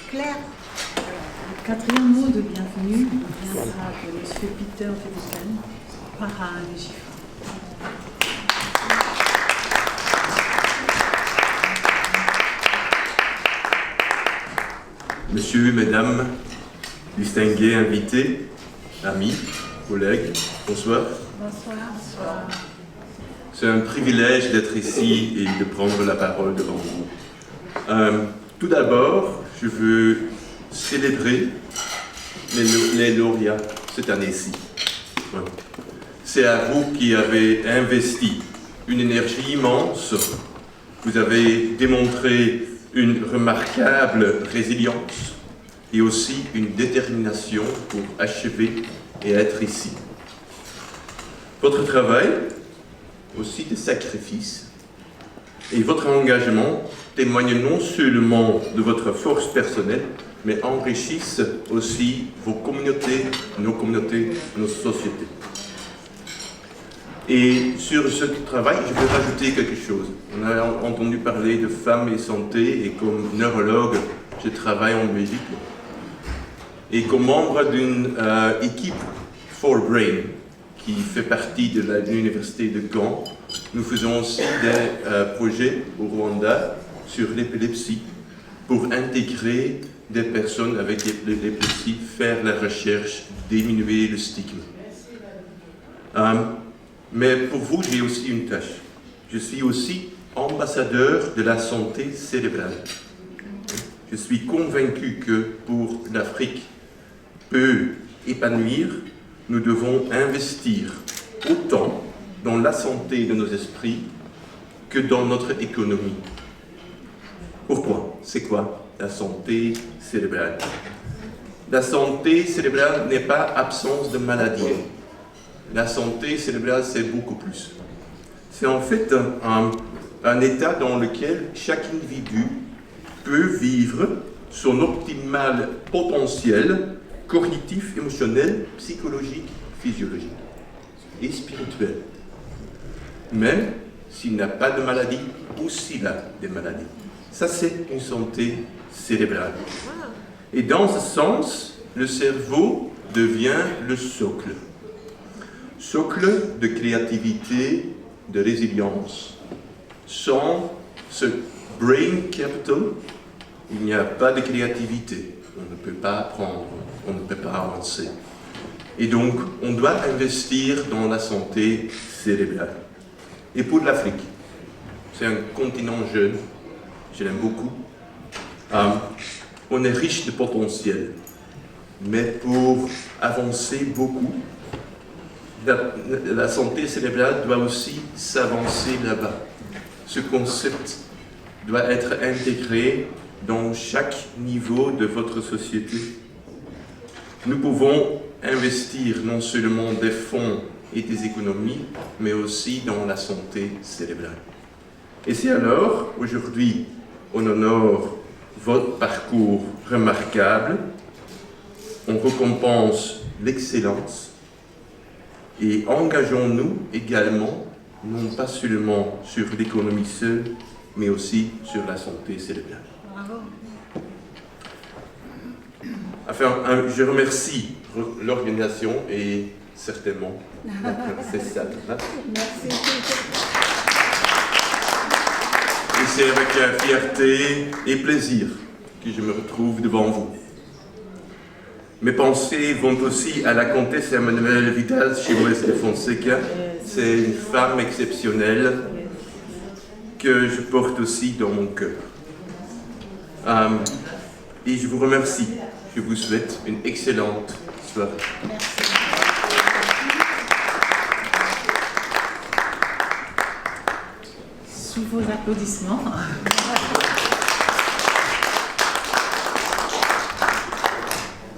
Claire. Le 4e mot de bienvenue viendra de M. Peter Vedeken, parrain du GIFA. Messieurs, mesdames, distingués invités, amis, collègues, bonsoir. Bonsoir. C'est un privilège d'être ici et de prendre la parole devant vous. Tout d'abord, je veux célébrer les lauréats cette année-ci. C'est à vous qui avez investi une énergie immense. Vous avez démontré une remarquable résilience et aussi une détermination pour achever et être ici. Votre travail, aussi des sacrifices, et votre engagement témoignent non seulement de votre force personnelle, mais enrichissent aussi vos communautés, nos sociétés. Et sur ce travail, je veux rajouter quelque chose. On a entendu parler de femmes et santé, et comme neurologue, je travaille en Belgique. Et comme membre d'une équipe 4Brain, qui fait partie de l'université de Gand, nous faisons aussi des projets au Rwanda sur l'épilepsie pour intégrer des personnes avec l'épilepsie, faire la recherche, diminuer le stigme. Mais pour vous, j'ai aussi une tâche. Je suis aussi ambassadeur de la santé cérébrale. Je suis convaincu que pour l'Afrique peut épanouir, nous devons investir autant dans la santé de nos esprits que dans notre économie. Pourquoi? C'est quoi la santé cérébrale? La santé cérébrale n'est pas absence de maladie. La santé cérébrale, c'est beaucoup plus. C'est en fait un état dans lequel chaque individu peut vivre son optimal potentiel cognitif, émotionnel, psychologique, physiologique et spirituel. Même s'il n'a pas de maladie ou s'il a des maladies. Ça, c'est une santé cérébrale. Et dans ce sens, le cerveau devient le socle. Socle de créativité, de résilience. Sans ce brain capital, il n'y a pas de créativité. On ne peut pas apprendre, on ne peut pas avancer. Et donc, on doit investir dans la santé cérébrale. Et pour l'Afrique, c'est un continent jeune, je l'aime beaucoup. On est riche de potentiel, mais pour avancer beaucoup, la santé cérébrale doit aussi s'avancer là-bas. Ce concept doit être intégré dans chaque niveau de votre société. Nous pouvons investir non seulement des fonds et des économies, mais aussi dans la santé cérébrale. Et c'est alors, aujourd'hui, on honore votre parcours remarquable, on récompense l'excellence et engageons-nous également, non pas seulement sur l'économie seule, mais aussi sur la santé cérébrale. Bravo. Enfin, je remercie l'organisation et certainement la princesse Salma. Merci. Et c'est avec fierté et plaisir que je me retrouve devant vous. Mes pensées vont aussi à la comtesse Emmanuelle Vidal Chimoes de Fonseca. C'est une femme exceptionnelle que je porte aussi dans mon cœur. Et je vous remercie. Je vous souhaite une excellente soirée. Merci. Sous vos applaudissements.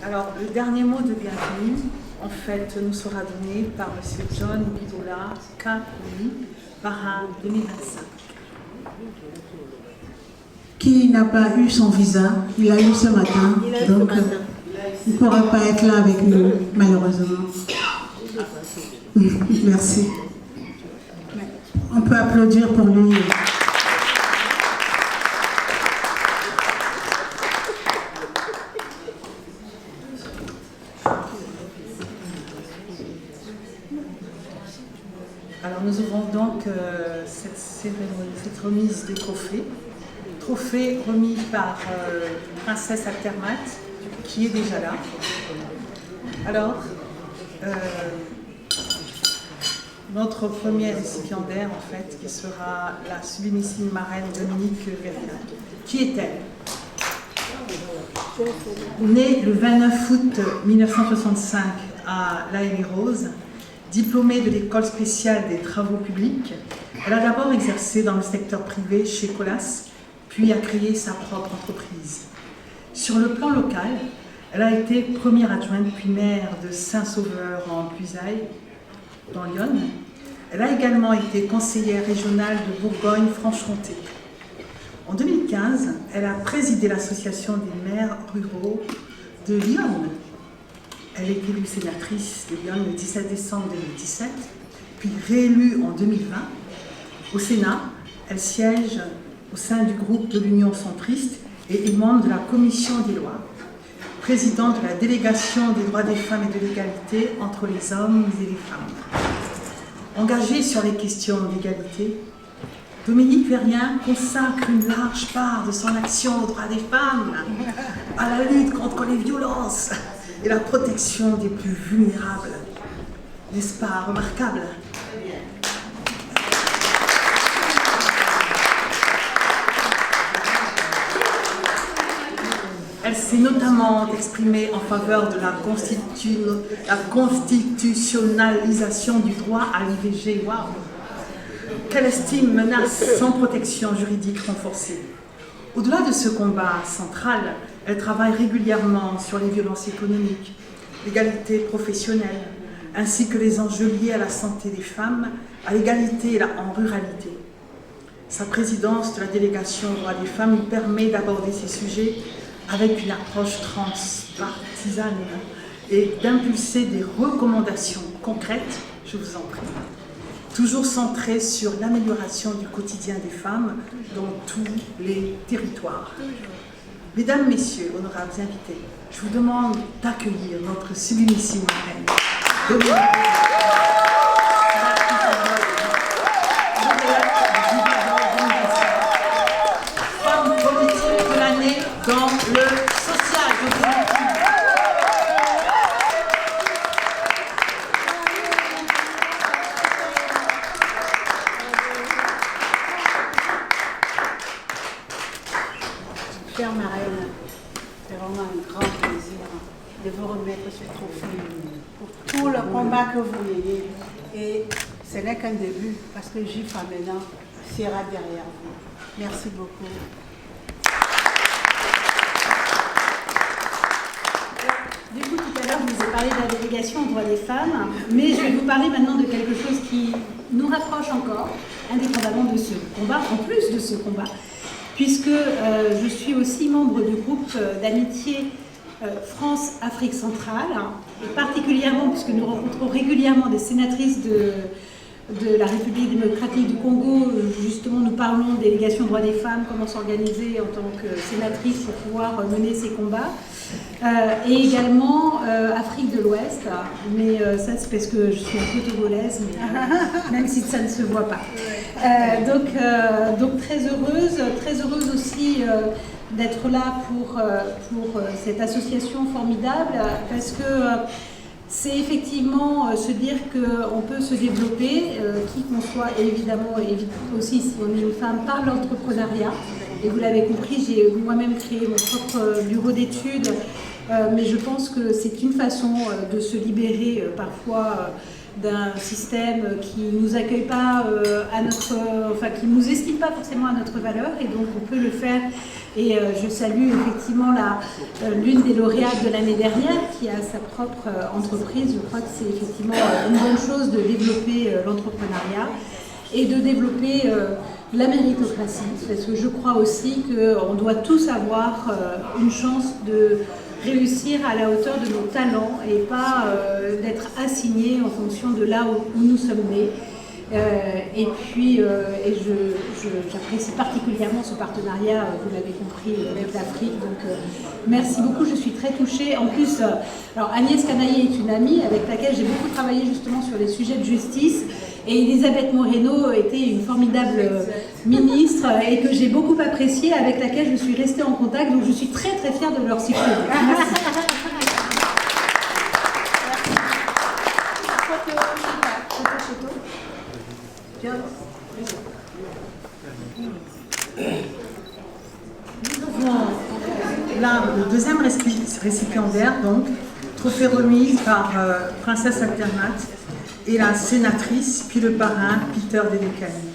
Alors, le dernier mot de bienvenue, en fait, nous sera donné par M. John Bidola Kapuni, parrain 2025. Qui n'a pas eu son visa, il a eu ce matin, donc il ne pourra pas être là avec nous, malheureusement. Merci. On peut applaudir pour lui. Alors nous ouvrons donc cette cérémonie, cette remise des trophées. Trophée remis par Princesse Altermat, qui est déjà là. Alors, notre première récipiendaire, en fait, qui sera la sublimissime marraine Dominique Verrier. Qui est-elle? Née le 29 août 1965 à La Haye-les-Roses, diplômée de l'école spéciale des travaux publics, elle a d'abord exercé dans le secteur privé chez Colas, puis a créé sa propre entreprise. Sur le plan local, elle a été première adjointe puis maire de Saint-Sauveur en Puisaye, dans l'Yonne. Elle a également été conseillère régionale de Bourgogne-Franche-Comté. En 2015, elle a présidé l'association des maires ruraux de Lyon. Elle est élue sénatrice de Lyon le 17 décembre 2017, puis réélue en 2020. Au Sénat, elle siège au sein du groupe de l'Union centriste et est membre de la commission des lois, présidente de la délégation des droits des femmes et de l'égalité entre les hommes et les femmes. Engagée sur les questions d'égalité, Dominique Verrien consacre une large part de son action aux droits des femmes, à la lutte contre les violences et la protection des plus vulnérables. N'est-ce pas remarquable? Elle s'est notamment exprimée en faveur de la constitutionnalisation du droit à l'IVG, waouh, qu'elle estime menace sans protection juridique renforcée. Au-delà de ce combat central, elle travaille régulièrement sur les violences économiques, l'égalité professionnelle, ainsi que les enjeux liés à la santé des femmes, à l'égalité en ruralité. Sa présidence de la délégation aux droits des femmes lui permet d'aborder ces sujets avec une approche transpartisane et d'impulser des recommandations concrètes, je vous en prie, toujours centrées sur l'amélioration du quotidien des femmes dans tous les territoires. Mesdames, Messieurs, honorables invités, je vous demande d'accueillir notre sublimissime marraine, Dominique femme politique de l'année dans le social. Chère marraine, c'est vraiment un grand plaisir de vous remettre ce trophée pour tout le combat que vous menez. Et ce n'est qu'un début, parce que JIFA maintenant sera derrière vous. Merci beaucoup. Du coup, tout à l'heure, je vous ai parlé de la délégation aux droits des femmes, mais je vais vous parler maintenant de quelque chose qui nous rapproche encore, indépendamment de ce combat, en plus de ce combat, puisque je suis aussi membre du groupe d'amitié France-Afrique centrale, et particulièrement puisque nous rencontrons régulièrement des sénatrices de la République démocratique du Congo. Justement, nous parlons de délégation droits des femmes, comment s'organiser en tant que sénatrice pour pouvoir mener ces combats. Et également Afrique de l'Ouest, mais ça c'est parce que je suis un peu togolaise, mais même si ça ne se voit pas. Donc très heureuse aussi d'être là pour cette association formidable, parce que c'est effectivement se dire qu'on peut se développer, qui qu'on soit, évidemment, et aussi si on est une femme, par l'entrepreneuriat. Et vous l'avez compris, j'ai moi-même créé mon propre bureau d'études, mais je pense que c'est une façon de se libérer parfois d'un système qui ne nous accueille pas qui ne nous estime pas forcément à notre valeur, et donc on peut le faire. Et je salue effectivement l'une des lauréates de l'année dernière qui a sa propre entreprise. Je crois que c'est effectivement une bonne chose de développer l'entrepreneuriat et de développer la méritocratie, parce que je crois aussi qu'on doit tous avoir une chance de réussir à la hauteur de nos talents et pas d'être assignés en fonction de là où nous sommes nés. Et puis, j'apprécie particulièrement ce partenariat, vous l'avez compris, avec l'Afrique. Donc, merci beaucoup, je suis très touchée. En plus, alors Agnès Canaillé est une amie avec laquelle j'ai beaucoup travaillé justement sur les sujets de justice. Et Elisabeth Moreno était une formidable ministre et que j'ai beaucoup appréciée, avec laquelle je suis restée en contact. Donc, je suis très très fière de leur succès. Merci. Nous avons là le deuxième récipiendaire, donc, trophée remise par Princesse Alternate et la sénatrice, puis le parrain Peter Delecani.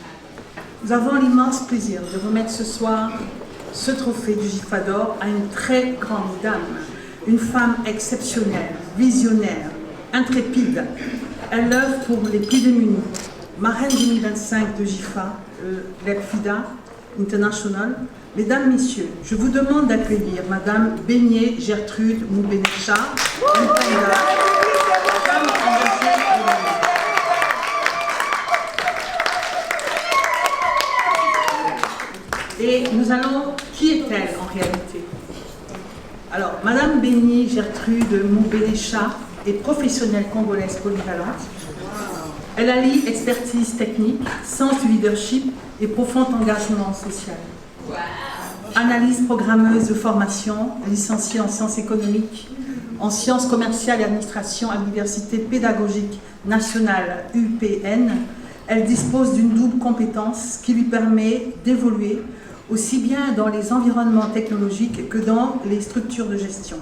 Nous avons l'immense plaisir de remettre ce soir ce trophée du GIFA d'or à une très grande dame, une femme exceptionnelle, visionnaire, intrépide. Elle œuvre pour les plus démunis. Marraine 2025 de GIFA, l'EPFIDA International. Mesdames, Messieurs, je vous demande d'accueillir Madame Bénier Gertrude Moubenecha, et nous allons... Qui est-elle en réalité? Alors, Madame Bénier Gertrude Moubenecha est professionnelle congolaise polyvalente. Elle allie expertise technique, sens du leadership et profond engagement social. Analyse programmeuse de formation, licenciée en sciences économiques, en sciences commerciales et administration à l'Université pédagogique nationale UPN. Elle dispose d'une double compétence qui lui permet d'évoluer aussi bien dans les environnements technologiques que dans les structures de gestion.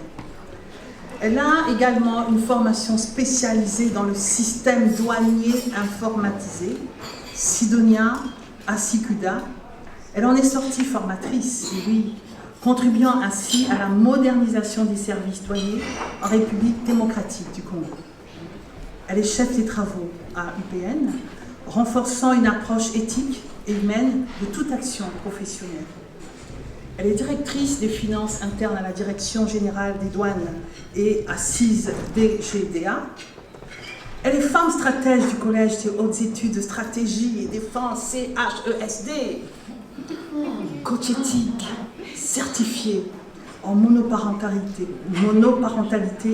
Elle a également une formation spécialisée dans le système douanier informatisé, Sidonia Asikuda. Elle en est sortie formatrice, et oui, contribuant ainsi à la modernisation des services douaniers en République démocratique du Congo. Elle est chef des travaux à UPN, renforçant une approche éthique et humaine de toute action professionnelle. Elle est directrice des finances internes à la Direction générale des douanes et assise DGDA. Elle est femme stratège du Collège des hautes études de stratégie et défense CHESD. Coach éthique, certifiée en monoparentalité.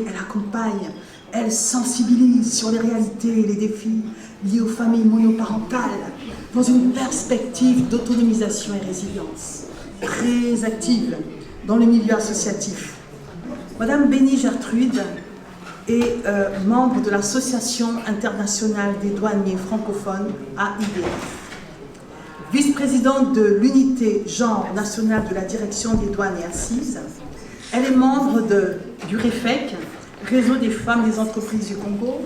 Elle accompagne, elle sensibilise sur les réalités et les défis liés aux familles monoparentales dans une perspective d'autonomisation et résilience. Très active dans le milieu associatif. Madame Bénier Gertrude est membre de l'Association internationale des douaniers francophones, AIDF. Vice-présidente de l'unité genre nationale de la direction des douanes et assises. Elle est membre du REFEC, Réseau des femmes des entreprises du Congo.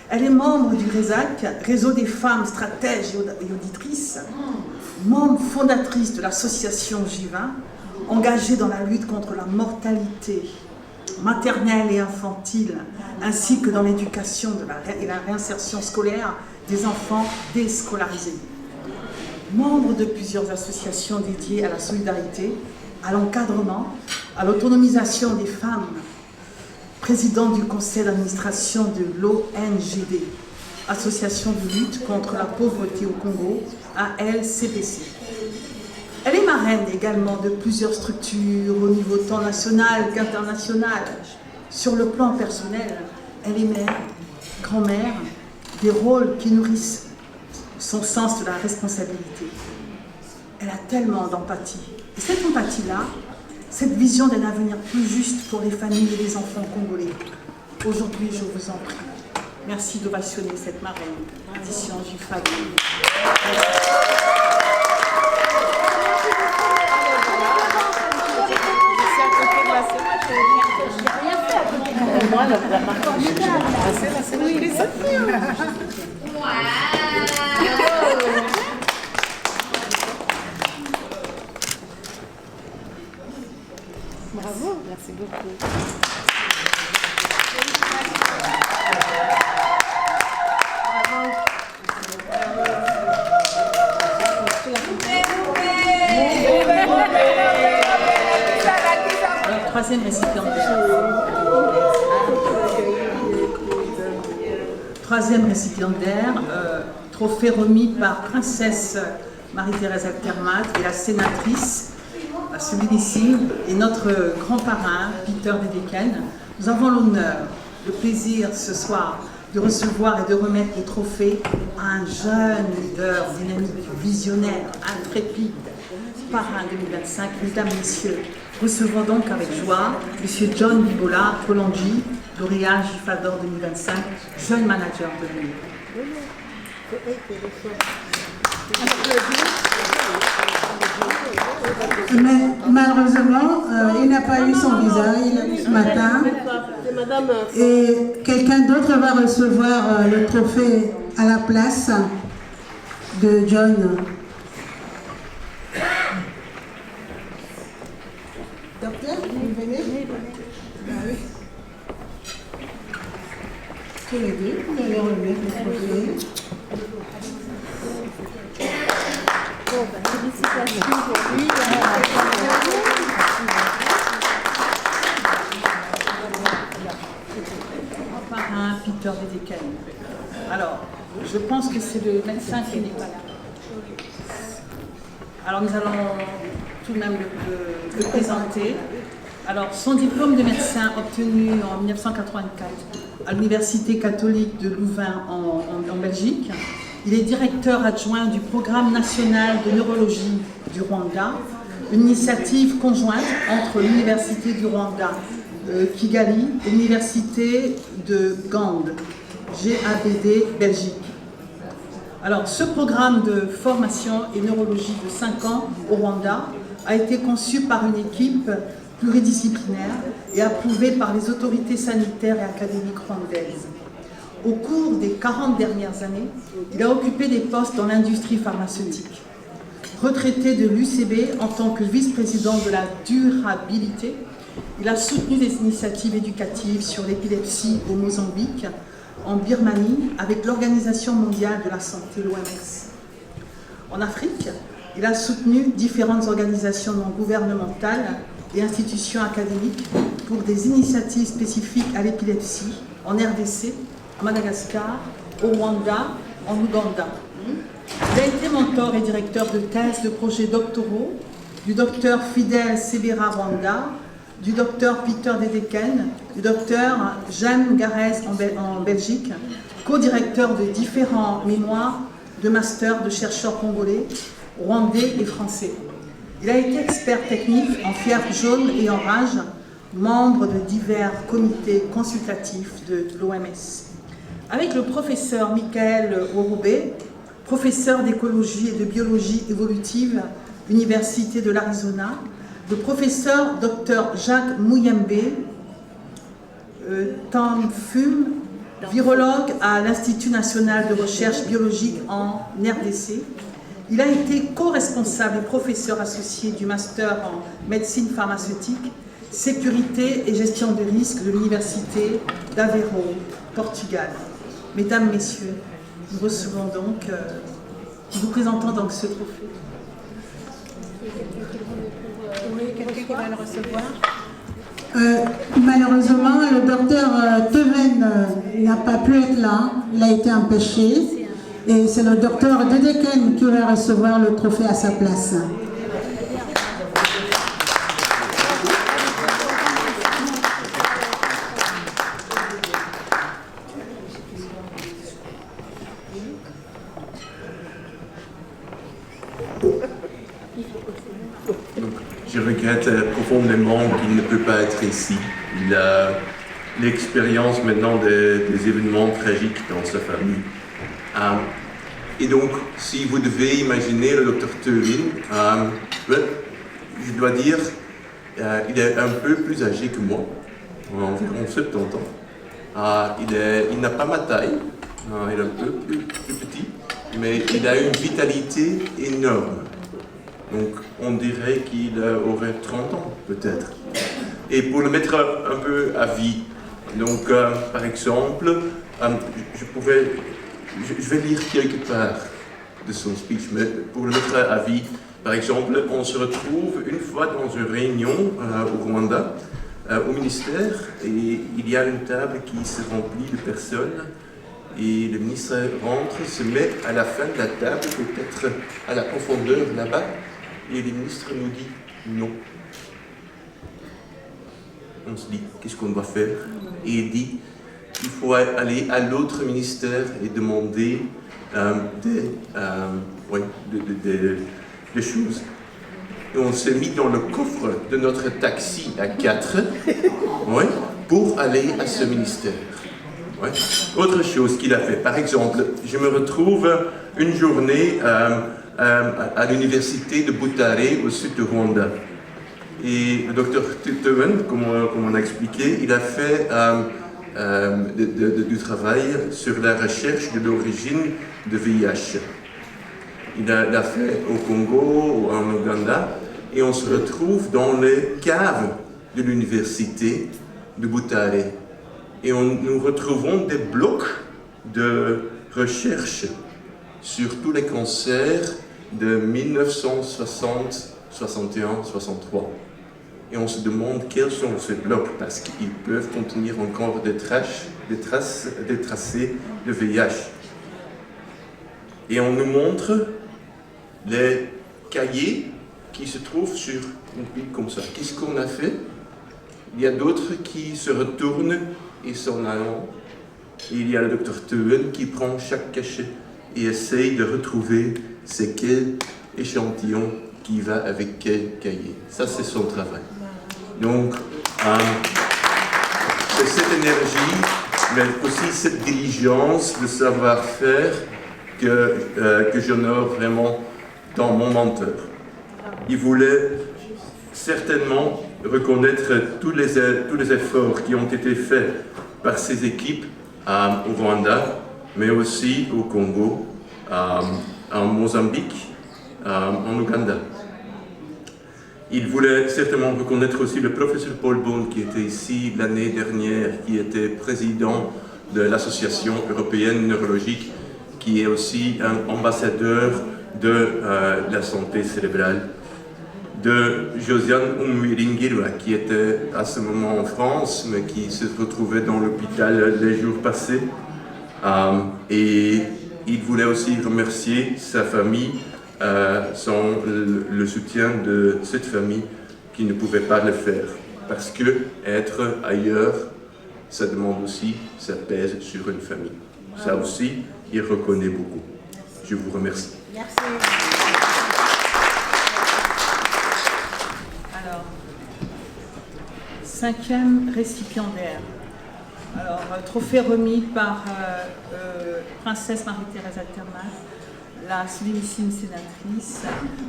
Elle est membre du RESAC, Réseau des femmes stratèges et auditrices. Membre fondatrice de l'association J20, engagée dans la lutte contre la mortalité maternelle et infantile, ainsi que dans l'éducation et la réinsertion scolaire des enfants déscolarisés. Membre de plusieurs associations dédiées à la solidarité, à l'encadrement, à l'autonomisation des femmes, présidente du conseil d'administration de l'ONGD, Association de lutte contre la pauvreté au Congo, ALCPC. Elle est marraine également de plusieurs structures au niveau tant national qu'international. Sur le plan personnel, elle est mère, grand-mère, des rôles qui nourrissent son sens de la responsabilité. Elle a tellement d'empathie. Et cette empathie-là, cette vision d'un avenir plus juste pour les familles et les enfants congolais. Aujourd'hui, je vous en prie, merci d'ovationner cette marraine, édition JIFADOR. Bravo, merci beaucoup. Alors, troisième récipiendaire. Troisième récipiendaire, trophée remis par Princesse Marie-Thérèse Altermat et la sénatrice, celui-ci, et notre grand parrain, Peter Dedeken. Nous avons l'honneur, le plaisir ce soir de recevoir et de remettre le trophée à un jeune leader dynamique, visionnaire, intrépide, parrain 2025. Mesdames, Messieurs, recevons donc avec joie M. John Bibola Kolonji, lauréat JIFADOR 2025, jeune manager de l'année. Mais malheureusement, il n'a pas eu son visa ce matin. Et quelqu'un d'autre va recevoir le trophée à la place de John. Docteur, vous venez? Oui. Tous les deux, vous allez remettre le trophée. Félicitations pour lui. Parrain Peter Dedeken. Alors, je pense que c'est le médecin qui n'est pas là. Alors, nous allons tout de même le présenter. Alors, son diplôme de médecin obtenu en 1984 à l'Université catholique de Louvain en Belgique. Il est directeur adjoint du programme national de neurologie du Rwanda, une initiative conjointe entre l'Université du Rwanda Kigali et l'Université de Gand, GABD Belgique. Alors, ce programme de formation et neurologie de 5 ans au Rwanda a été conçu par une équipe pluridisciplinaire et approuvé par les autorités sanitaires et académiques rwandaises. Au cours des 40 dernières années, il a occupé des postes dans l'industrie pharmaceutique. Retraité de l'UCB en tant que vice-président de la durabilité, il a soutenu des initiatives éducatives sur l'épilepsie au Mozambique, en Birmanie, avec l'Organisation mondiale de la santé, l'OMS. En Afrique, il a soutenu différentes organisations non gouvernementales et institutions académiques pour des initiatives spécifiques à l'épilepsie en RDC, à Madagascar, au Rwanda, en Ouganda. Il a été mentor et directeur de thèse de projets doctoraux du docteur Fidel Sebera Rwanda, du docteur Peter Dedeken, du docteur Jeanne Garez en Belgique, co-directeur de différents mémoires de master de chercheurs congolais, rwandais et français. Il a été expert technique en fièvre jaune et en rage, membre de divers comités consultatifs de l'OMS. Avec le professeur Michael Orobé, professeur d'écologie et de biologie évolutive, Université de l'Arizona, le professeur Dr Jacques Mouyembe, Tamfum, virologue à l'Institut national de recherche biologique en RDC. Il a été co-responsable et professeur associé du master en médecine pharmaceutique sécurité et gestion des risques de l'Université d'Aveiro, Portugal. Mesdames, Messieurs, nous recevons donc, nous vous présentons donc ce trophée. Oui, quelqu'un qui va le recevoir. Malheureusement, le docteur Teven n'a pas pu être là, il a été empêché. Et c'est le docteur Dedeken qui va recevoir le trophée à sa place. Je regrette profondément qu'il ne peut pas être ici. Il a l'expérience maintenant des événements tragiques dans sa famille. Et donc, si vous devez imaginer le docteur Tevin, je dois dire, il est un peu plus âgé que moi, environ 70 ans. Il n'a pas ma taille, il est un peu plus petit, mais il a une vitalité énorme. Donc, on dirait qu'il aurait 30 ans, peut-être. Et pour le mettre un peu à vie, donc, par exemple, je vais lire quelque part de son speech, mais pour le mettre à vie, par exemple, on se retrouve une fois dans une réunion au Rwanda, au ministère, et il y a une table qui se remplit de personnes, et le ministre rentre, se met à la fin de la table, peut-être à la profondeur là-bas, et le ministre nous dit non. On se dit, qu'est-ce qu'on doit faire? Et il dit, il faut aller à l'autre ministère et demander des choses. Et on s'est mis dans le coffre de notre taxi à 4 pour aller à ce ministère. Autre chose qu'il a fait, par exemple, je me retrouve une journée à l'université de Butare au sud de Rwanda. Et le docteur Teven, comme on a expliqué, il a fait du travail sur la recherche de l'origine de VIH. Il l'a fait au Congo, en Ouganda, et on se retrouve dans les caves de l'université de Butare. Et nous retrouvons des blocs de recherche sur tous les cancers de 1960, 61, 63. Et on se demande quels sont ces blocs, parce qu'ils peuvent contenir encore des tracés de VIH. Et on nous montre les cahiers qui se trouvent sur une pile comme ça. Qu'est-ce qu'on a fait? Il y a d'autres qui se retournent et s'en allant. Il y a le docteur Teven qui prend chaque cachet et essaye de retrouver c'est quel échantillon qui va avec quel cahier. Ça, c'est son travail. Donc, c'est cette énergie, mais aussi cette diligence de savoir-faire que j'honore vraiment dans mon mentor. Il voulait certainement reconnaître tous les efforts qui ont été faits par ses équipes au Rwanda, mais aussi au Congo, en Mozambique, en Ouganda. Il voulait certainement reconnaître aussi le professeur Paul Bond qui était ici l'année dernière, qui était président de l'Association européenne neurologique, qui est aussi un ambassadeur de la santé cérébrale, de Josiane Umuiringirwa, qui était à ce moment en France, mais qui se retrouvait dans l'hôpital les jours passés. Et il voulait aussi remercier sa famille, sans le soutien de cette famille qui ne pouvait pas le faire. Parce que être ailleurs, ça demande aussi, ça pèse sur une famille. Ça aussi, il reconnaît beaucoup. Je vous remercie. Merci. Alors, 5e récipiendaire. Alors, trophée remis par Princesse Marie-Thérèse Altermat, la sollicitime sénatrice,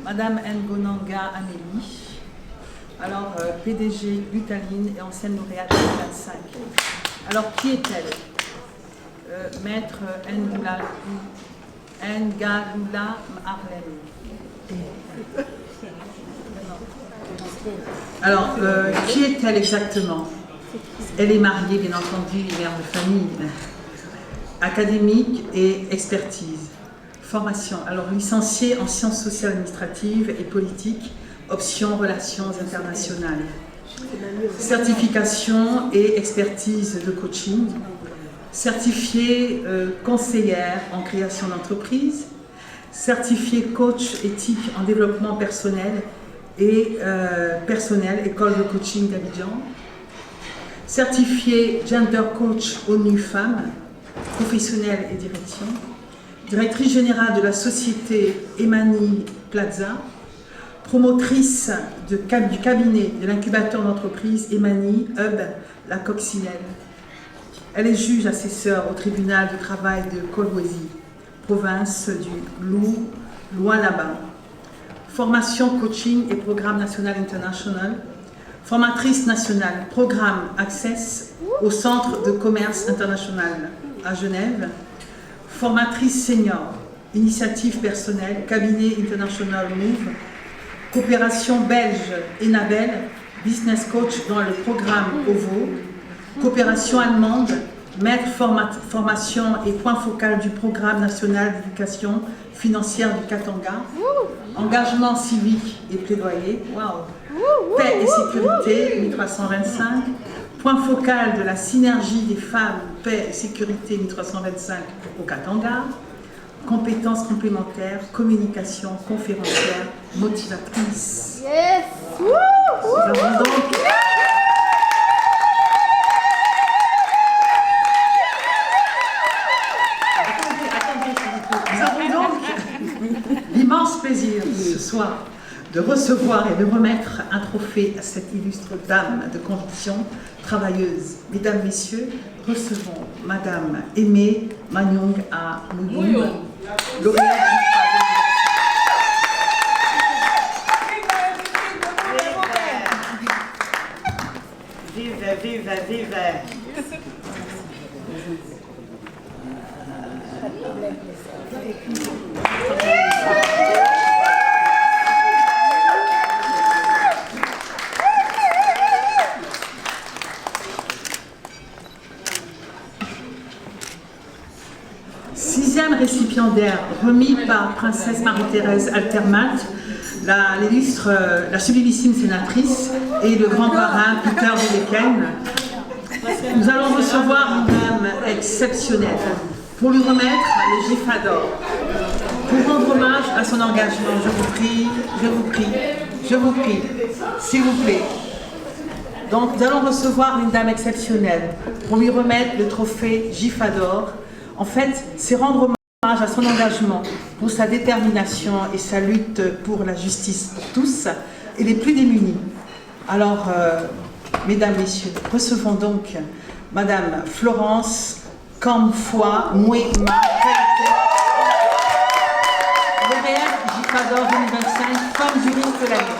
Madame Ngonanga Amélie, alors PDG Lutaline et ancienne lauréate 2025. Alors, qui est-elle? Maître Ngalula Arlem. Alors, qui est-elle exactement? Elle est mariée, bien entendu, mère de famille, académique et expertise. Formation, alors licenciée en sciences sociales administratives et politiques, option relations internationales. Certification et expertise de coaching. Certifiée conseillère en création d'entreprise. Certifiée coach éthique en développement personnel et école de coaching d'Abidjan. Certifiée gender coach ONU Femmes, professionnelle et direction. Directrice générale de la société Emani Plaza. Promotrice du cabinet de l'incubateur d'entreprise Emani Hub La Coccinelle. Elle est juge assesseur au tribunal de travail de Kolwezi, province du Lualaba. Formation coaching et programme national international. Formatrice nationale, programme Access au Centre de commerce international à Genève. Formatrice senior, initiative personnelle, cabinet International Move. Coopération belge Enabel, business coach dans le programme OVO. Coopération allemande, maître formation et point focal du programme national d'éducation financière du Katanga. Engagement civique et plaidoyer. Wow. Paix et sécurité, 1325. Point focal de la synergie des femmes, paix et sécurité, 1325 au Katanga. Compétences complémentaires, communication, conférencière, motivatrice. Yes! Nous avons donc l'immense plaisir ce soir de recevoir et de remettre un trophée à cette illustre dame de conviction travailleuse. Mesdames, Messieurs, recevons Madame Aimée Manyong à Mouyong, lauréate Vive, vive, vive. Sixième récipiendaire remis par Princesse Marie-Thérèse Altermat, la sublimissime sénatrice et le grand parrain Peter Deleken. Nous allons recevoir une dame exceptionnelle pour lui remettre le GIFA d'or. Pour rendre hommage à son engagement, je vous prie, s'il vous plaît. Donc nous allons recevoir une dame exceptionnelle pour lui remettre le trophée GIFA d'or. En fait, c'est rendre hommage à son engagement pour sa détermination et sa lutte pour la justice pour tous et les plus démunis. Alors, mesdames, messieurs, recevons donc Madame Florence Kamfoua Mouema, lauréate GIFA d'or 2025, femme juriste de l'année.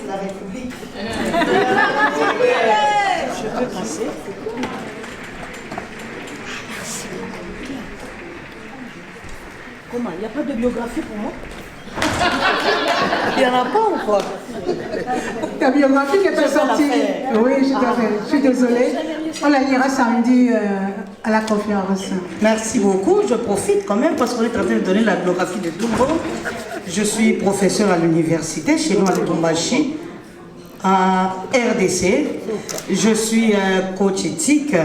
La République. Je peux passer. Comment? Il n'y a pas de biographie pour moi? Il n'y en a pas ou quoi? Ta biographie n'est pas sortie. Oui, je suis désolée. On la lira samedi à la conférence. Merci beaucoup. Je profite quand même parce qu'on est en train de donner la biographie de Toumbo. Je suis professeur à l'université, chez nous à Lubumbashi, à RDC. Je suis coach éthique,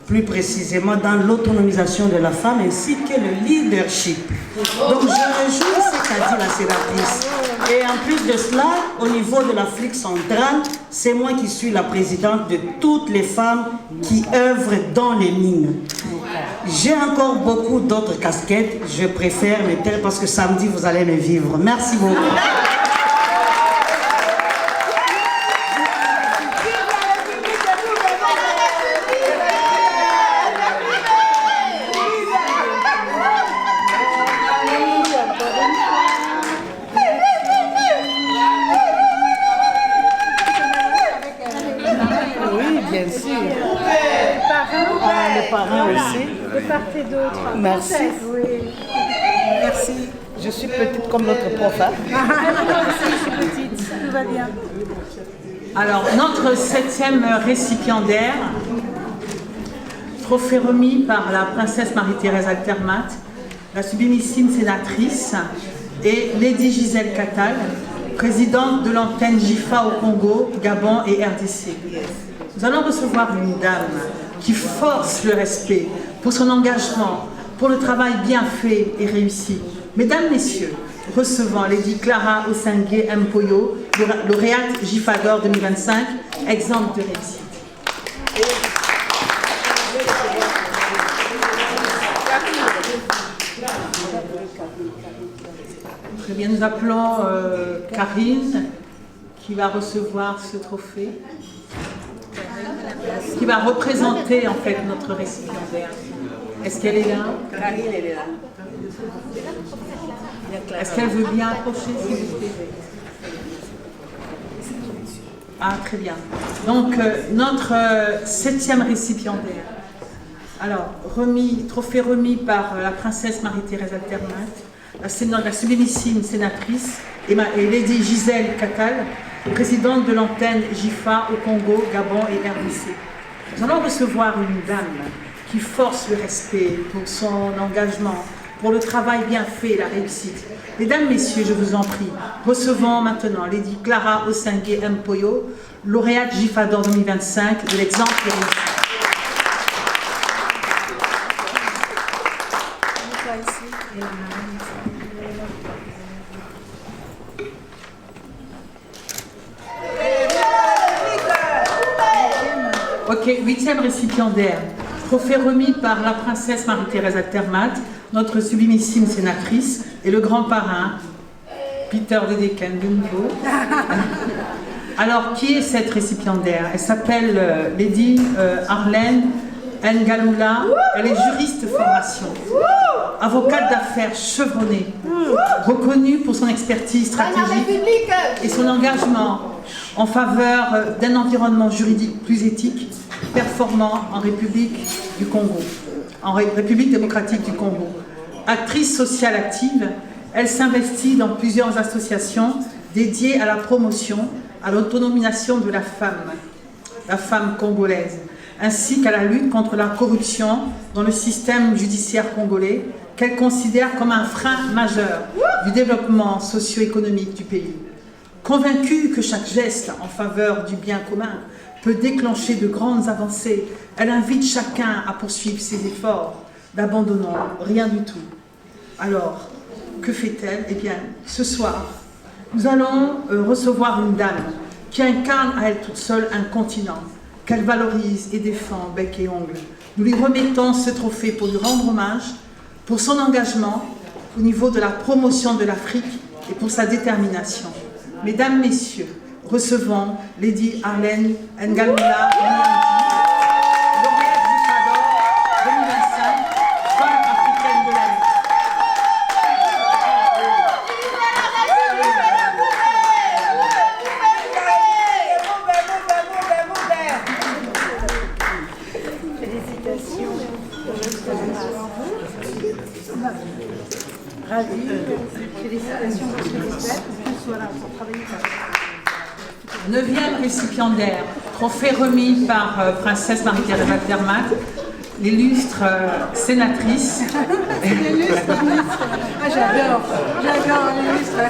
plus précisément dans l'autonomisation de la femme ainsi que le leadership. Donc je rejoins ce qu'a dit la sénatrice. Et en plus de cela, au niveau de l'Afrique centrale, c'est moi qui suis la présidente de toutes les femmes qui œuvrent dans les mines. J'ai encore beaucoup d'autres casquettes, je préfère me taire parce que samedi vous allez me vivre. Merci beaucoup. Les parents aussi. De part et d'autre. Merci. Oui. Merci. Je suis petite comme notre prof. Hein? Je suis petite, tout va bien. Alors, notre 7e récipiendaire, trophée remis par la princesse Marie-Thérèse Altermat, la sublimissime sénatrice, et Lady Gisèle Cattal, présidente de l'antenne JIFA au Congo, Gabon et RDC. Nous allons recevoir une dame qui force le respect pour son engagement, pour le travail bien fait et réussi. Mesdames, Messieurs, recevant Lady Clara Osengue Mpoyo, lauréate JIFA d'Or 2025, exemple de réussite. Très bien, nous appelons Karine, qui va recevoir ce trophée, qui va représenter en fait notre récipiendaire. Est-ce qu'elle est là? Karine, elle est là. Est-ce qu'elle veut bien approcher, s'il vous plaît? Ah, très bien. Donc, notre 7e récipiendaire. Alors, trophée remis par la princesse Marie-Thérèse Altermat, la sublimissime sénatrice, et Lady Gisèle Cattal, présidente de l'antenne JIFA au Congo, Gabon et RDC. Nous allons recevoir une dame qui force le respect pour son engagement, pour le travail bien fait et la réussite. Mesdames, Messieurs, je vous en prie, recevons maintenant Lady Clara Osengue Mpoyo, lauréate JIFA d'Or 2025 de l'exemple de réussite. Ok, 8e récipiendaire. Trophée remis par la princesse Marie-Thérèse Altermat, notre sublimissime sénatrice, et le grand parrain, Peter Dedeken, de nouveau. Alors, qui est cette récipiendaire? Elle s'appelle Lady Arlène Ngalula. Elle est juriste de formation, avocate d'affaires chevronnée, reconnue pour son expertise stratégique et son engagement en faveur d'un environnement juridique plus éthique, performant en République du Congo, en République démocratique du Congo. Actrice sociale active, elle s'investit dans plusieurs associations dédiées à la promotion, à l'autonomisation de la femme congolaise, ainsi qu'à la lutte contre la corruption dans le système judiciaire congolais, qu'elle considère comme un frein majeur du développement socio-économique du pays. Convaincue que chaque geste en faveur du bien commun peut déclencher de grandes avancées, elle invite chacun à poursuivre ses efforts, n'abandonnant rien du tout. Alors, que fait-elle? Eh bien, ce soir, nous allons recevoir une dame qui incarne à elle toute seule un continent, qu'elle valorise et défend bec et ongle. Nous lui remettons ce trophée pour lui rendre hommage, pour son engagement au niveau de la promotion de l'Afrique et pour sa détermination. Mesdames, Messieurs, recevons Lady Arlène Ngalula, lauréate JIFA d'Or 2025, femme africaine de l'année. Félicitations. Ravie. Félicitations pour ce que vous faites. Voilà, pour travailler. 9e récipiendaire, trophée remis par princesse Marie-Thérèse Altermat, l'illustre sénatrice. L'illustre. Ah, j'adore l'illustre.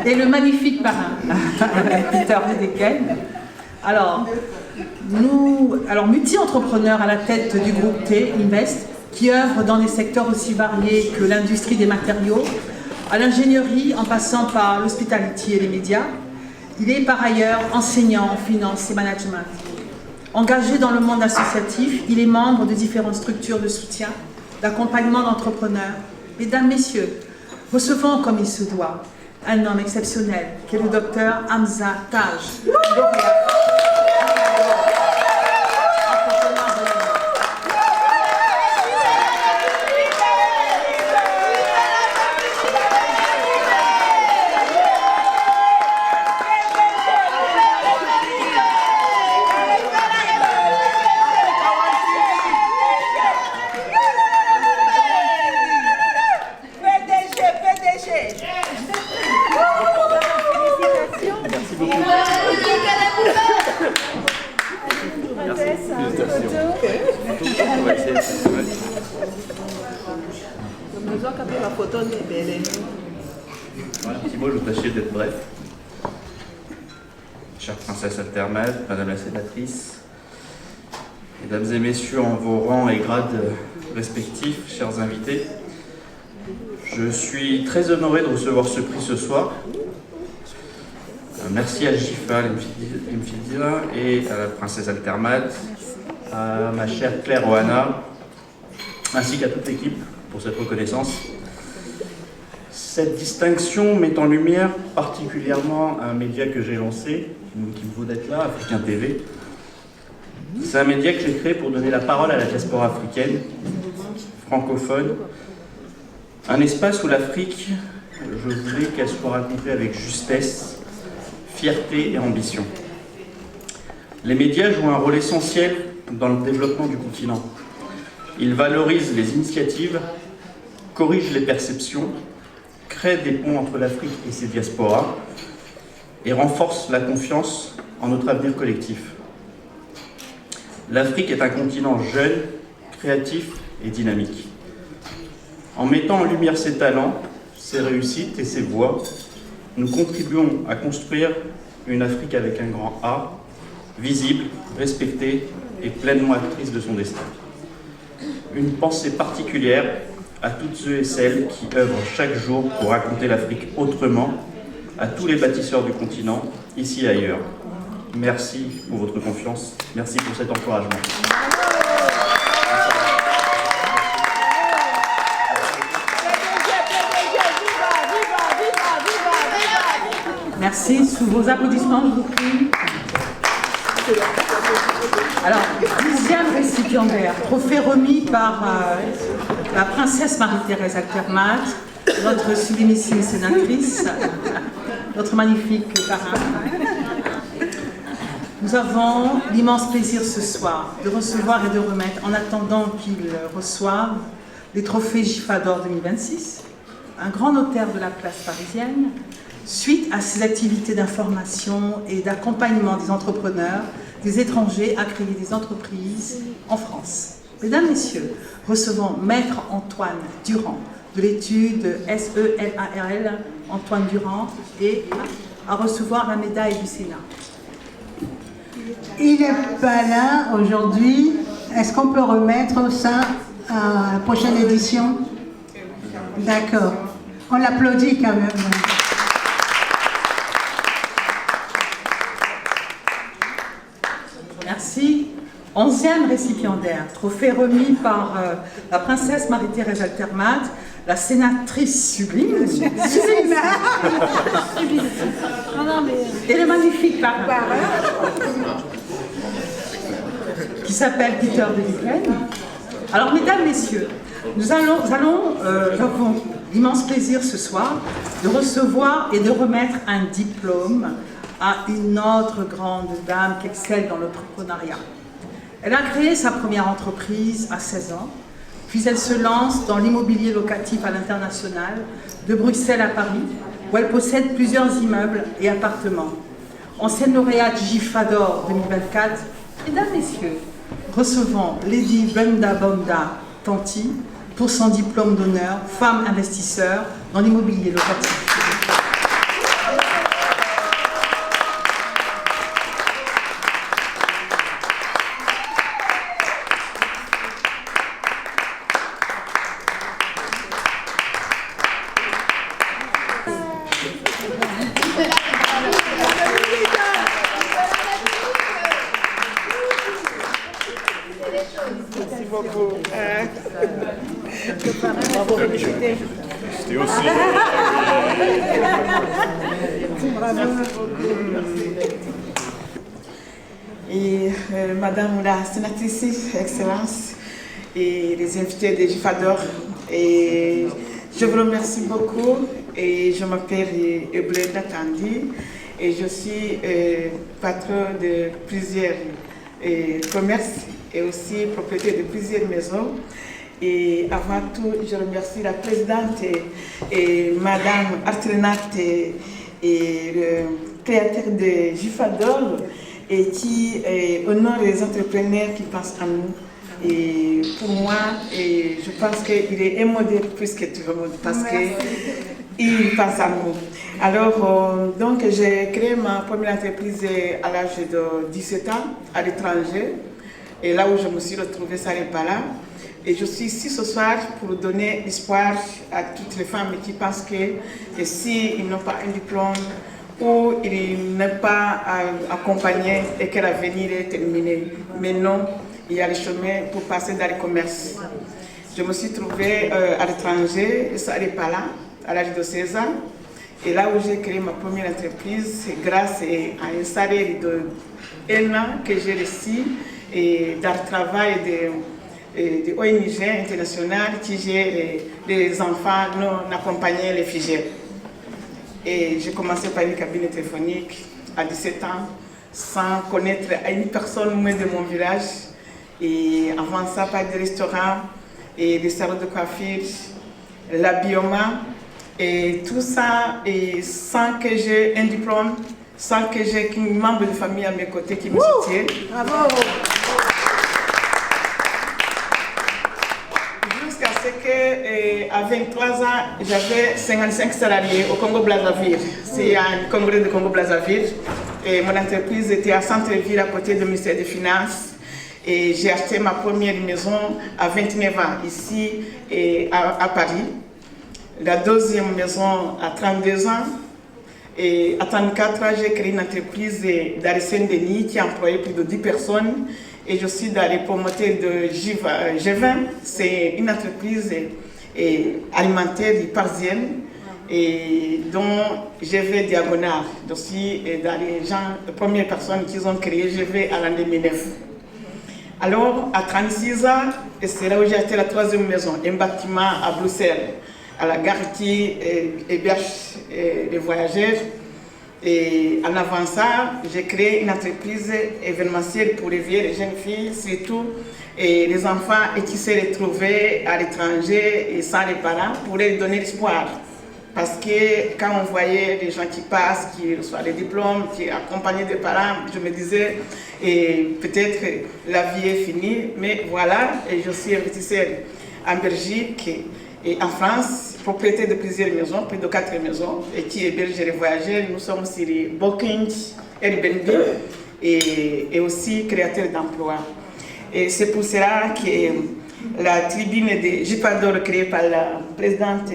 Et le magnifique parrain, Peter Dedeken. Alors, multi-entrepreneur à la tête du groupe T Invest, qui œuvre dans des secteurs aussi variés que l'industrie des matériaux, à l'ingénierie en passant par l'hospitality et les médias. Il est par ailleurs enseignant en finance et management. Engagé dans le monde associatif, il est membre de différentes structures de soutien, d'accompagnement d'entrepreneurs. Mesdames, Messieurs, recevons comme il se doit un homme exceptionnel qui est le docteur Hamza Taj. va essayer. Ouais. Voilà, un petit mot, je vais tâcher d'être bref. Chère princesse Altermat, madame la sénatrice, mesdames et messieurs en vos rangs et grades respectifs, chers invités, je suis très honoré de recevoir ce prix ce soir. Merci à Jifa Lemfildia et à la princesse Altermat, à ma chère Claire Ohana, ainsi qu'à toute l'équipe pour cette reconnaissance. Cette distinction met en lumière particulièrement un média que j'ai lancé, qui me vaut d'être là, Africain TV. C'est un média que j'ai créé pour donner la parole à la diaspora africaine, francophone, un espace où l'Afrique, je voulais qu'elle soit racontée avec justesse, fierté et ambition. Les médias jouent un rôle essentiel dans le développement du continent. Ils valorisent les initiatives, corrigent les perceptions, créent des ponts entre l'Afrique et ses diasporas et renforcent la confiance en notre avenir collectif. L'Afrique est un continent jeune, créatif et dynamique. En mettant en lumière ses talents, ses réussites et ses voix, nous contribuons à construire une Afrique avec un grand A, visible, respectée et pleinement actrice de son destin. Une pensée particulière à toutes ceux et celles qui œuvrent chaque jour pour raconter l'Afrique autrement, à tous les bâtisseurs du continent, ici et ailleurs. Merci pour votre confiance, merci pour cet encouragement. Merci. Sous vos applaudissements, je vous prie. Alors, 10e récipiendaire, trophée remis par la princesse Marie-Thérèse Altermat, notre sublimissime sénatrice, notre magnifique parrain. Nous avons l'immense plaisir ce soir de recevoir et de remettre, en attendant qu'ils reçoivent, les trophées Jifa d'Or 2026, un grand notaire de la place parisienne, suite à ses activités d'information et d'accompagnement des entrepreneurs, des étrangers à créer des entreprises en France. Mesdames, Messieurs, recevons Maître Antoine Durand de l'étude SELARL, Antoine Durand, et à recevoir la médaille du Sénat. Il n'est pas là aujourd'hui. Est-ce qu'on peut remettre ça à la prochaine édition? D'accord. On l'applaudit quand même. Merci. 11e récipiendaire, trophée remis par la princesse Marie-Thérèse Altermat, la sénatrice sublime, et le magnifique parrain, qui s'appelle Peter de Viken. Alors, mesdames, messieurs, nous avons l'immense plaisir ce soir de recevoir et de remettre un diplôme à une autre grande dame qui excelle dans l'entrepreneuriat. Elle a créé sa première entreprise à 16 ans, puis elle se lance dans l'immobilier locatif à l'international, de Bruxelles à Paris, où elle possède plusieurs immeubles et appartements. Ancienne lauréate Jifa d'Or 2024, mesdames, messieurs, recevons Lady Brenda Bonda Tanti pour son diplôme d'honneur, femme investisseur dans l'immobilier locatif. C'était aussi. Et Madame la sénatrice, Excellence, et les invités de Jifa d'Or, et je vous remercie beaucoup. Et je m'appelle Eblenda Kandi et je suis patron de plusieurs commerces et aussi propriétaire de plusieurs maisons. Et avant tout, je remercie la présidente et Madame Artrenat et le créateur de Jifa d'Or et qui honore les entrepreneurs qui pensent à nous. Et pour moi, je pense qu'il est un modèle plus que tout le monde parce qu'il pense à nous. Alors, donc, j'ai créé ma première entreprise à l'âge de 17 ans à l'étranger. Et là où je me suis retrouvée, ça n'est pas là. Et je suis ici ce soir pour donner espoir à toutes les femmes qui pensent que s'ils n'ont pas un diplôme ou ils n'ont pas accompagné et que l'avenir est terminé. Mais non, il y a le chemin pour passer dans le commerce. Je me suis trouvée à l'étranger, ça n'est pas là, à l'âge de 16 ans. Et là où j'ai créé ma première entreprise, c'est grâce à un salaire de 1 an que j'ai reçu et dans le travail de ONG internationales qui gèrent les enfants non accompagnés, les figés. Et j'ai commencé par une cabine téléphonique à 17 ans, sans connaître une personne moins de mon village. Et avant ça, par des restaurants et des salons de coiffure, l'habillement, et tout ça, et sans que j'ai un diplôme, sans que j'ai qu'un membre de famille à mes côtés qui me soutient. Bravo! Jusqu'à ce qu'à 23 ans, j'avais 55 salariés au Congo-Brazzaville. C'est un congrès de Congo-Brazzaville. Et mon entreprise était à centre-ville à côté du ministère des Finances. Et j'ai acheté ma première maison à 29 ans, ici à Paris. La deuxième maison à 32 ans. Et à 34 ans, j'ai créé une entreprise dans les Saint-Denis qui employait plus de 10 personnes. Et je suis dans les promoteurs de G20. C'est une entreprise alimentaire parisienne et dont GV Diagonal. Je suis dans les premières personnes qui ont créé GV à l'an 2009. Alors, à 36 ans, c'est là où j'ai acheté la troisième maison, un bâtiment à Bruxelles, à la gare qui héberge les voyageurs. Et en avant ça, j'ai créé une entreprise événementielle pour les vieilles, les jeunes filles, surtout et les enfants et qui se retrouvaient à l'étranger et sans les parents pour leur donner l'espoir. Parce que quand on voyait les gens qui passent, qui reçoivent les diplômes, qui sont accompagnés des parents, je me disais, peut-être la vie est finie, mais voilà, et je suis investisseur en Belgique et en France, propriétaire de plusieurs maisons, plus de 4 maisons, et qui héberge les voyageurs. Nous sommes sur les Booking, Airbnb et aussi créateurs d'emplois. Et c'est pour cela que la tribune de Jipador créée par la présidente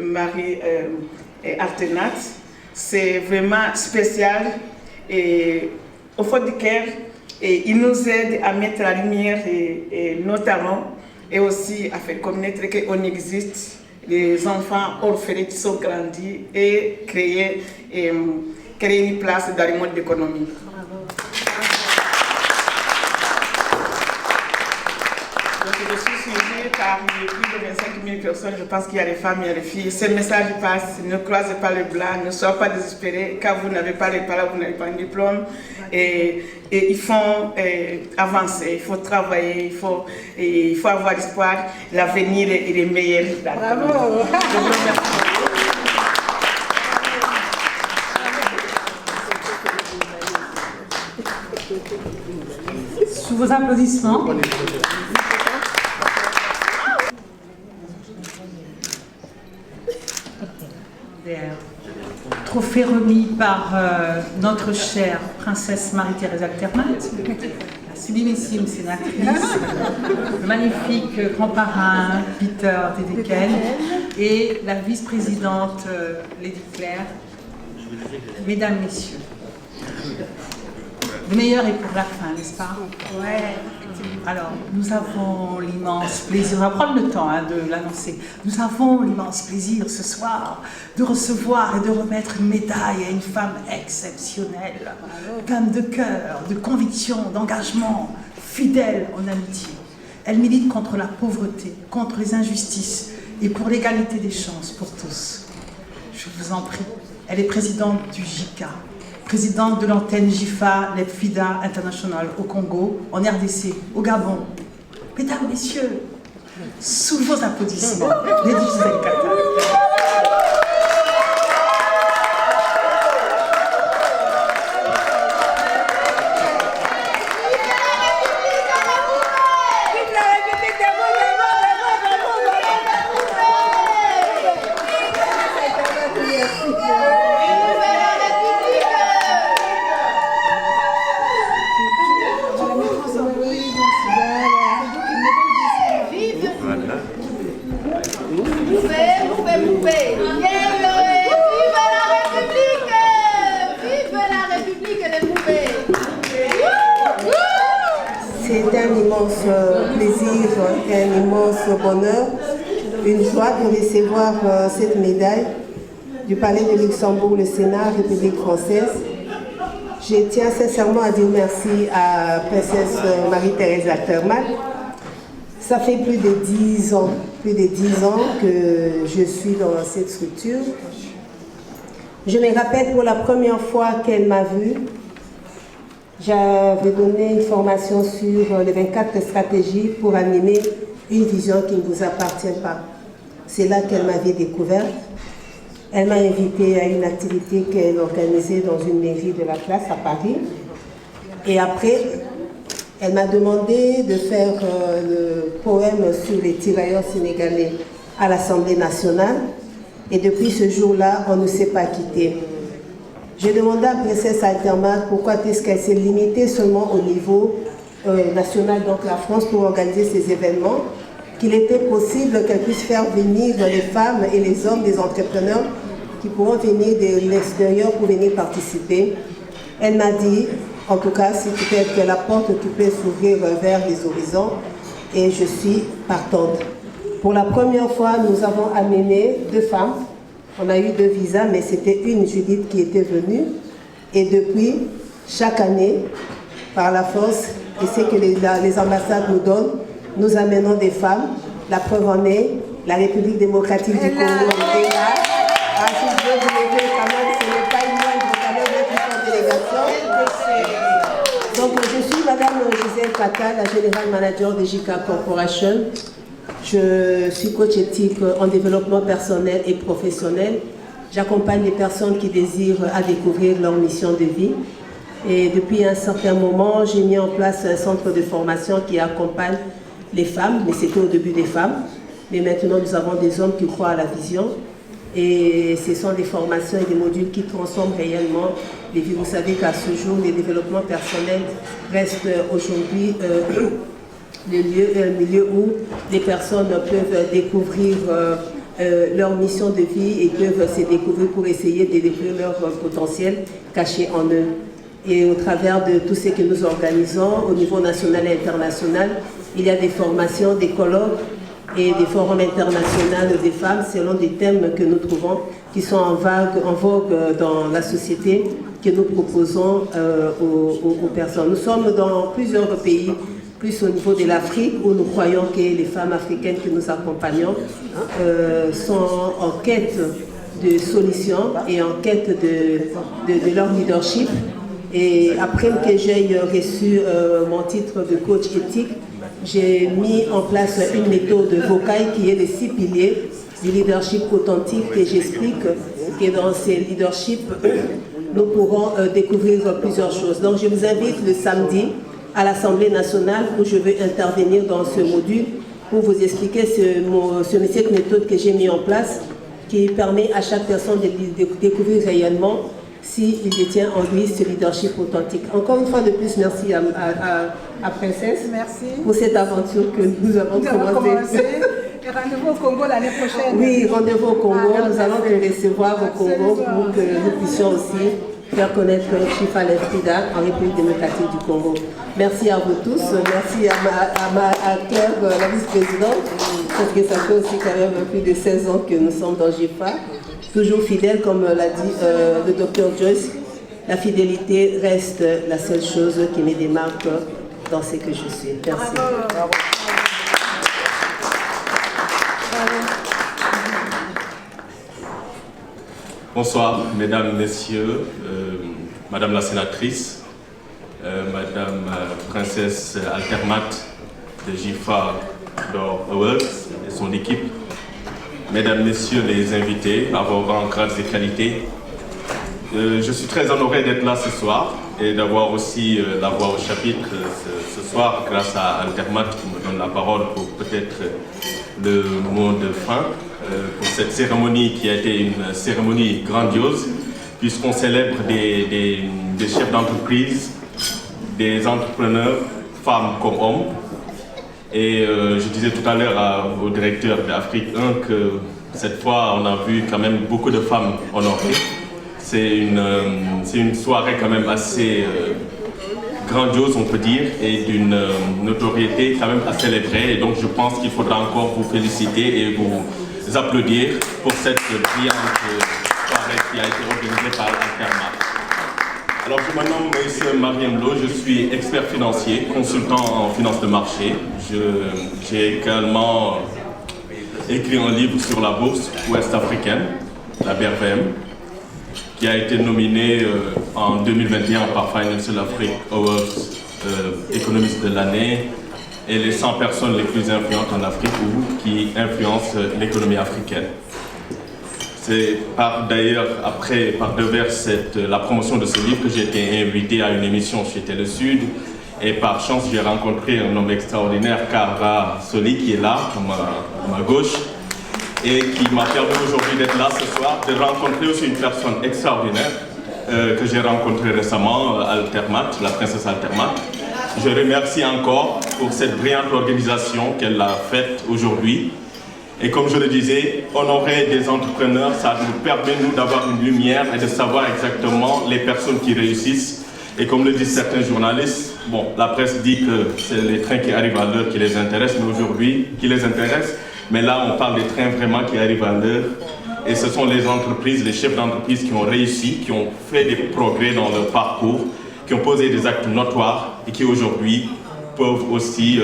Marie Artenat, c'est vraiment spécial et au fond du cœur, et il nous aide à mettre la lumière nos talents et aussi à faire connaître qu'on existe, les enfants orphelins qui sont grandis et créer une place dans le monde économique. Donc je suis suivie par plus de 25 000 personnes, je pense qu'il y a les femmes, il y a les filles. Ce message passe, ne croisez pas les blancs, ne soyez pas désespérés, car vous n'avez pas les parents, vous n'avez pas un diplôme. Et il faut avancer, il faut travailler, il faut avoir espoir, l'avenir est meilleur. Bravo! Je vous remercie. Sous vos applaudissements. Trophée remis par notre chère princesse Marie-Thérèse Altermat, la sublimissime sénatrice, le magnifique grand-parrain Peter Dedeken et la vice-présidente Lady Claire. Mesdames, Messieurs, le meilleur est pour la fin, n'est-ce pas? Ouais. Alors, nous avons l'immense plaisir, on va prendre le temps de l'annoncer, nous avons l'immense plaisir ce soir de recevoir et de remettre une médaille à une femme exceptionnelle, femme de cœur, de conviction, d'engagement, fidèle en amitié. Elle milite contre la pauvreté, contre les injustices et pour l'égalité des chances pour tous. Je vous en prie, elle est présidente du JICA, présidente de l'antenne JIFA, l'EPFIDA International au Congo, en RDC, au Gabon. Mesdames, Messieurs, sous vos applaudissements, Lady Gisèle Kattal. un immense bonheur, une joie de recevoir cette médaille du Palais de Luxembourg, le Sénat, République française. Je tiens sincèrement à dire merci à Princesse Marie-Thérèse Altermat. Ça fait plus de 10 ans que je suis dans cette structure. Je me rappelle pour la première fois qu'elle m'a vue, j'avais donné une formation sur les 24 stratégies pour animer une vision qui ne vous appartient pas. C'est là qu'elle m'avait découverte. Elle m'a invitée à une activité qu'elle organisait dans une mairie de la place à Paris. Et après, elle m'a demandé de faire le poème sur les tirailleurs sénégalais à l'Assemblée nationale. Et depuis ce jour-là, on ne s'est pas quitté. J'ai demandé à Princesse Altermat pourquoi est-ce qu'elle s'est limitée seulement au niveau national, donc la France, pour organiser ces événements, qu'il était possible qu'elle puisse faire venir les femmes et les hommes, des entrepreneurs qui pourront venir de l'extérieur pour venir participer. Elle m'a dit, en tout cas, si peut-être que la porte qui peut s'ouvrir vers les horizons, et je suis partante. Pour la première fois, nous avons amené 2 femmes. On a eu 2 visas, mais c'était une, Judith, qui était venue. Et depuis, chaque année, par la force, et c'est que les ambassades nous donnent, nous amenons des femmes. La preuve en est, la République démocratique du Congo est là. Ensuite, je vous l'ai dit, quand même, ce n'est pas une moindre, quand même, notre délégation. Donc, je suis Madame Gisèle Cattal, la General Manager de JK Corporation. Je suis coach éthique en développement personnel et professionnel. J'accompagne les personnes qui désirent à découvrir leur mission de vie. Et depuis un certain moment, j'ai mis en place un centre de formation qui accompagne les femmes, mais c'était au début des femmes. Mais maintenant, nous avons des hommes qui croient à la vision. Et ce sont des formations et des modules qui transforment réellement les vies. Vous savez qu'à ce jour, les développements personnels restent aujourd'hui le milieu où les personnes peuvent découvrir leur mission de vie et peuvent se découvrir pour essayer de découvrir leur potentiel caché en eux. Et au travers de tout ce que nous organisons au niveau national et international, il y a des formations, des colloques et des forums internationaux des femmes selon des thèmes que nous trouvons qui sont en vogue dans la société que nous proposons aux personnes. Nous sommes dans plusieurs pays, plus au niveau de l'Afrique, où nous croyons que les femmes africaines que nous accompagnons sont en quête de solutions et en quête de leur leadership. Et après que j'ai reçu mon titre de coach éthique, j'ai mis en place une méthode vocale qui est les 6 piliers du leadership authentique que j'explique, que dans ces leaderships, nous pourrons découvrir plusieurs choses. Donc je vous invite le samedi à l'Assemblée nationale où je vais intervenir dans ce module pour vous expliquer cette méthode que j'ai mis en place qui permet à chaque personne de découvrir réellement s'il détient en lui ce leadership authentique. Encore une fois de plus, merci à Princesse pour cette aventure que nous avons commencée. Et rendez-vous au Congo l'année prochaine. Oui, rendez-vous au Congo. Nous allons te recevoir au Congo pour que nous puissions aussi faire connaître Chifa Lefrida en République démocratique du Congo. Merci à vous tous. Merci à Claire, la vice-présidente, parce que ça fait aussi quand même plus de 16 ans que nous sommes dans JIFA. Toujours fidèle, comme l'a dit le docteur Joyce, la fidélité reste la seule chose qui me démarque dans ce que je suis. Merci. Bravo. Bonsoir, mesdames, messieurs, madame la sénatrice, madame Princesse Altermat de JIFA d'Or Awards et son équipe, mesdames, messieurs les invités, à vos rangs, grades et qualités. Je suis très honoré d'être là ce soir et d'avoir aussi la voix au chapitre ce soir grâce à Altermat qui me donne la parole pour peut-être le mot de fin pour cette cérémonie qui a été une cérémonie grandiose puisqu'on célèbre des chefs d'entreprise, des entrepreneurs, femmes comme hommes. Et je disais tout à l'heure au directeur d'Afrique 1 que cette fois on a vu quand même beaucoup de femmes honorées. C'est une soirée quand même assez grandiose, on peut dire, et d'une notoriété quand même à célébrer. Et donc je pense qu'il faudra encore vous féliciter et vous applaudir pour cette brillante soirée qui a été organisée par Altermat. Alors je me nomme M. Mariam Lo, je suis expert financier, consultant en finance de marché. J'ai également écrit un livre sur la bourse ouest-africaine, la BRVM, qui a été nominé en 2021 par Financial Africa Awards économiste de l'année et les 100 personnes les plus influentes en Afrique ou qui influencent l'économie africaine. C'est d'ailleurs après, par devers la promotion de ce livre que j'ai été invité à une émission chez Télé Sud et par chance j'ai rencontré un homme extraordinaire, Kara Soli, qui est là, à ma gauche, et qui m'a permis aujourd'hui d'être là ce soir, de rencontrer aussi une personne extraordinaire que j'ai rencontrée récemment, Altermat, la princesse Altermat. Je remercie encore pour cette brillante organisation qu'elle a faite aujourd'hui. Et comme je le disais, honorer des entrepreneurs, ça nous permet, nous, d'avoir une lumière et de savoir exactement les personnes qui réussissent. Et comme le disent certains journalistes, bon, la presse dit que c'est les trains qui arrivent à l'heure qui les intéressent, mais aujourd'hui, qui les intéressent. Mais là, on parle des trains vraiment qui arrivent à l'heure. Et ce sont les entreprises, les chefs d'entreprise qui ont réussi, qui ont fait des progrès dans leur parcours, qui ont posé des actes notoires et qui aujourd'hui peuvent aussi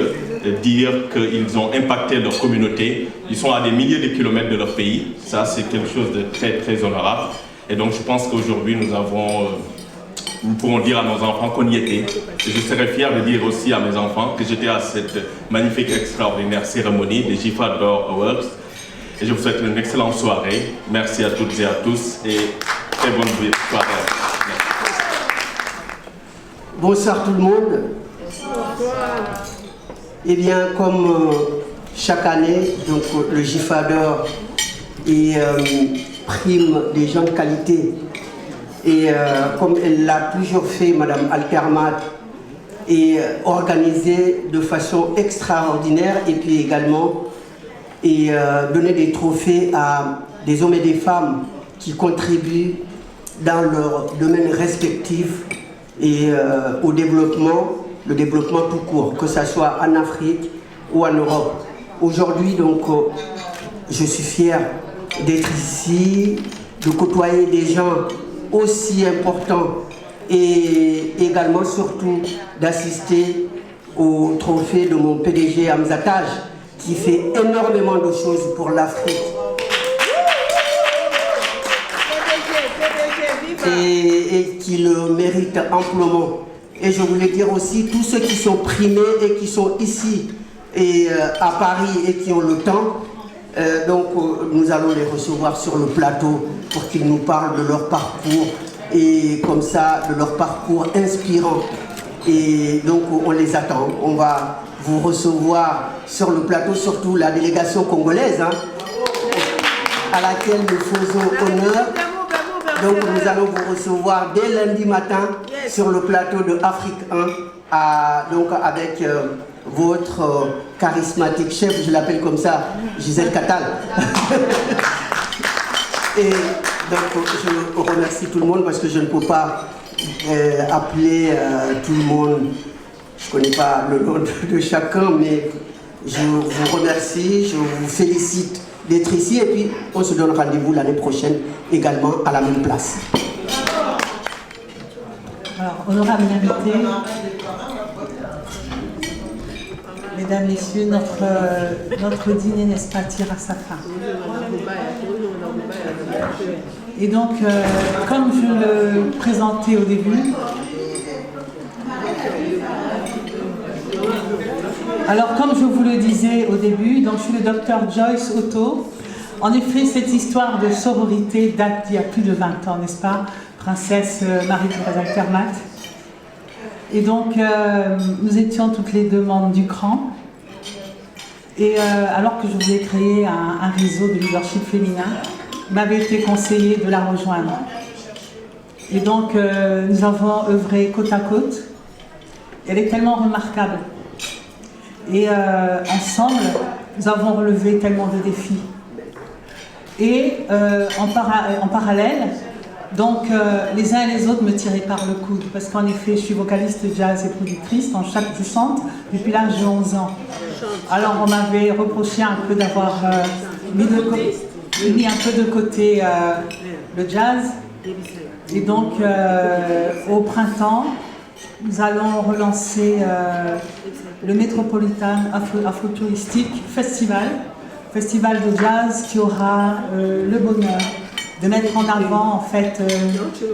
dire qu'ils ont impacté leur communauté. Ils sont à des milliers de kilomètres de leur pays. Ça, c'est quelque chose de très, très honorable. Et donc, je pense qu'aujourd'hui, nous pourrons dire à nos enfants qu'on y était. Et je serais fier de dire aussi à mes enfants que j'étais à cette magnifique, extraordinaire cérémonie des GIFA d'Or Awards. Et je vous souhaite une excellente soirée. Merci à toutes et à tous et très bonne soirée. Bonsoir tout le monde. Eh bien, comme chaque année, donc, le GIFA d'Or prime des gens de qualité. Et comme elle l'a toujours fait, Madame Altermat, et organisé de façon extraordinaire, et puis également donner des trophées à des hommes et des femmes qui contribuent dans leurs domaines respectifs et au développement, le développement tout court, que ce soit en Afrique ou en Europe. Aujourd'hui, donc, je suis fier d'être ici, de côtoyer des gens aussi importants et également, surtout, d'assister au trophée de mon PDG Hamza Taj, qui fait énormément de choses pour l'Afrique. Et qui le mérite amplement. Et je voulais dire aussi, tous ceux qui sont primés et qui sont ici et à Paris et qui ont le temps, donc nous allons les recevoir sur le plateau pour qu'ils nous parlent de leur parcours et comme ça, de leur parcours inspirant. Et donc on les attend. On va vous recevoir sur le plateau, surtout la délégation congolaise, hein, à laquelle nous faisons honneur. Donc nous allons vous recevoir dès lundi matin sur le plateau de Afrique 1, donc avec votre charismatique chef, je l'appelle comme ça, Gisèle Kattal. Et donc je remercie tout le monde parce que je ne peux pas appeler tout le monde. Je ne connais pas le nom de chacun, mais je vous remercie, je vous félicite d'être ici et puis on se donne rendez-vous l'année prochaine également à la même place. Alors, honorable invité, mesdames, messieurs, notre dîner, n'est-ce pas, tire à sa fin. Et donc, comme je le présentais au début, alors comme je vous le disais au début, donc je suis le docteur Joyce Otto. En effet, cette histoire de sororité date d'il y a plus de 20 ans, n'est-ce pas, princesse Marie-Thérèse Altermat. Et donc, nous étions toutes les deux membres du CRAN. Et alors que je voulais créer un réseau de leadership féminin, il m'avait été conseillé de la rejoindre. Et donc, nous avons œuvré côte à côte. Elle est tellement remarquable. Et ensemble, nous avons relevé tellement de défis. Et en parallèle, Donc les uns et les autres me tiraient par le coude, parce qu'en effet je suis vocaliste jazz et productrice, je chante depuis l'âge de 11 ans. Alors on m'avait reproché un peu d'avoir mis un peu de côté le jazz. Et donc au printemps, nous allons relancer le Metropolitan Afro-Touristique Festival de jazz qui aura le bonheur de mettre en avant en fait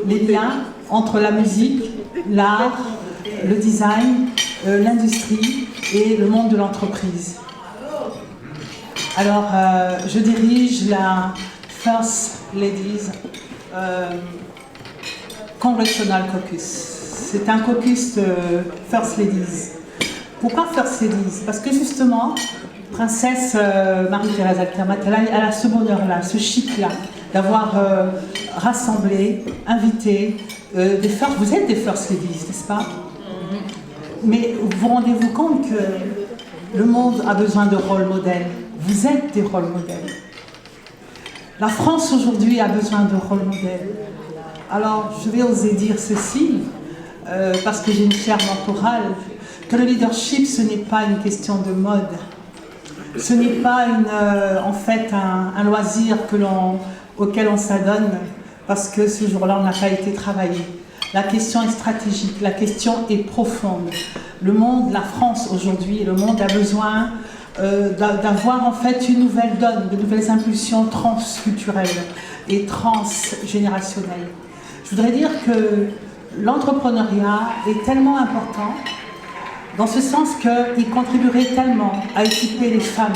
les liens entre la musique, l'art, le design, l'industrie et le monde de l'entreprise. Alors je dirige la First Ladies Congressional Caucus. C'est un caucus de First Ladies. Pourquoi First Ladies? Parce que justement, Princesse Marie-Thérèse Altermat, elle a ce bonheur-là, ce chic-là, d'avoir rassemblé, invité des first. Vous êtes des First Ladies, n'est-ce pas? Mais vous rendez-vous compte que le monde a besoin de rôle modèles. Vous êtes des rôles modèles. La France aujourd'hui a besoin de rôle modèles. Alors, je vais oser dire ceci, parce que j'ai une chaire mentorale, que le leadership, ce n'est pas une question de mode. Ce n'est pas en fait un loisir auquel on s'adonne parce que ce jour-là, on n'a pas été travaillé. La question est stratégique, la question est profonde. Le monde, la France aujourd'hui, le monde a besoin d'avoir en fait une nouvelle donne, de nouvelles impulsions transculturelles et transgénérationnelles. Je voudrais dire que l'entrepreneuriat est tellement important dans ce sens qu'il contribuerait tellement à équiper les femmes,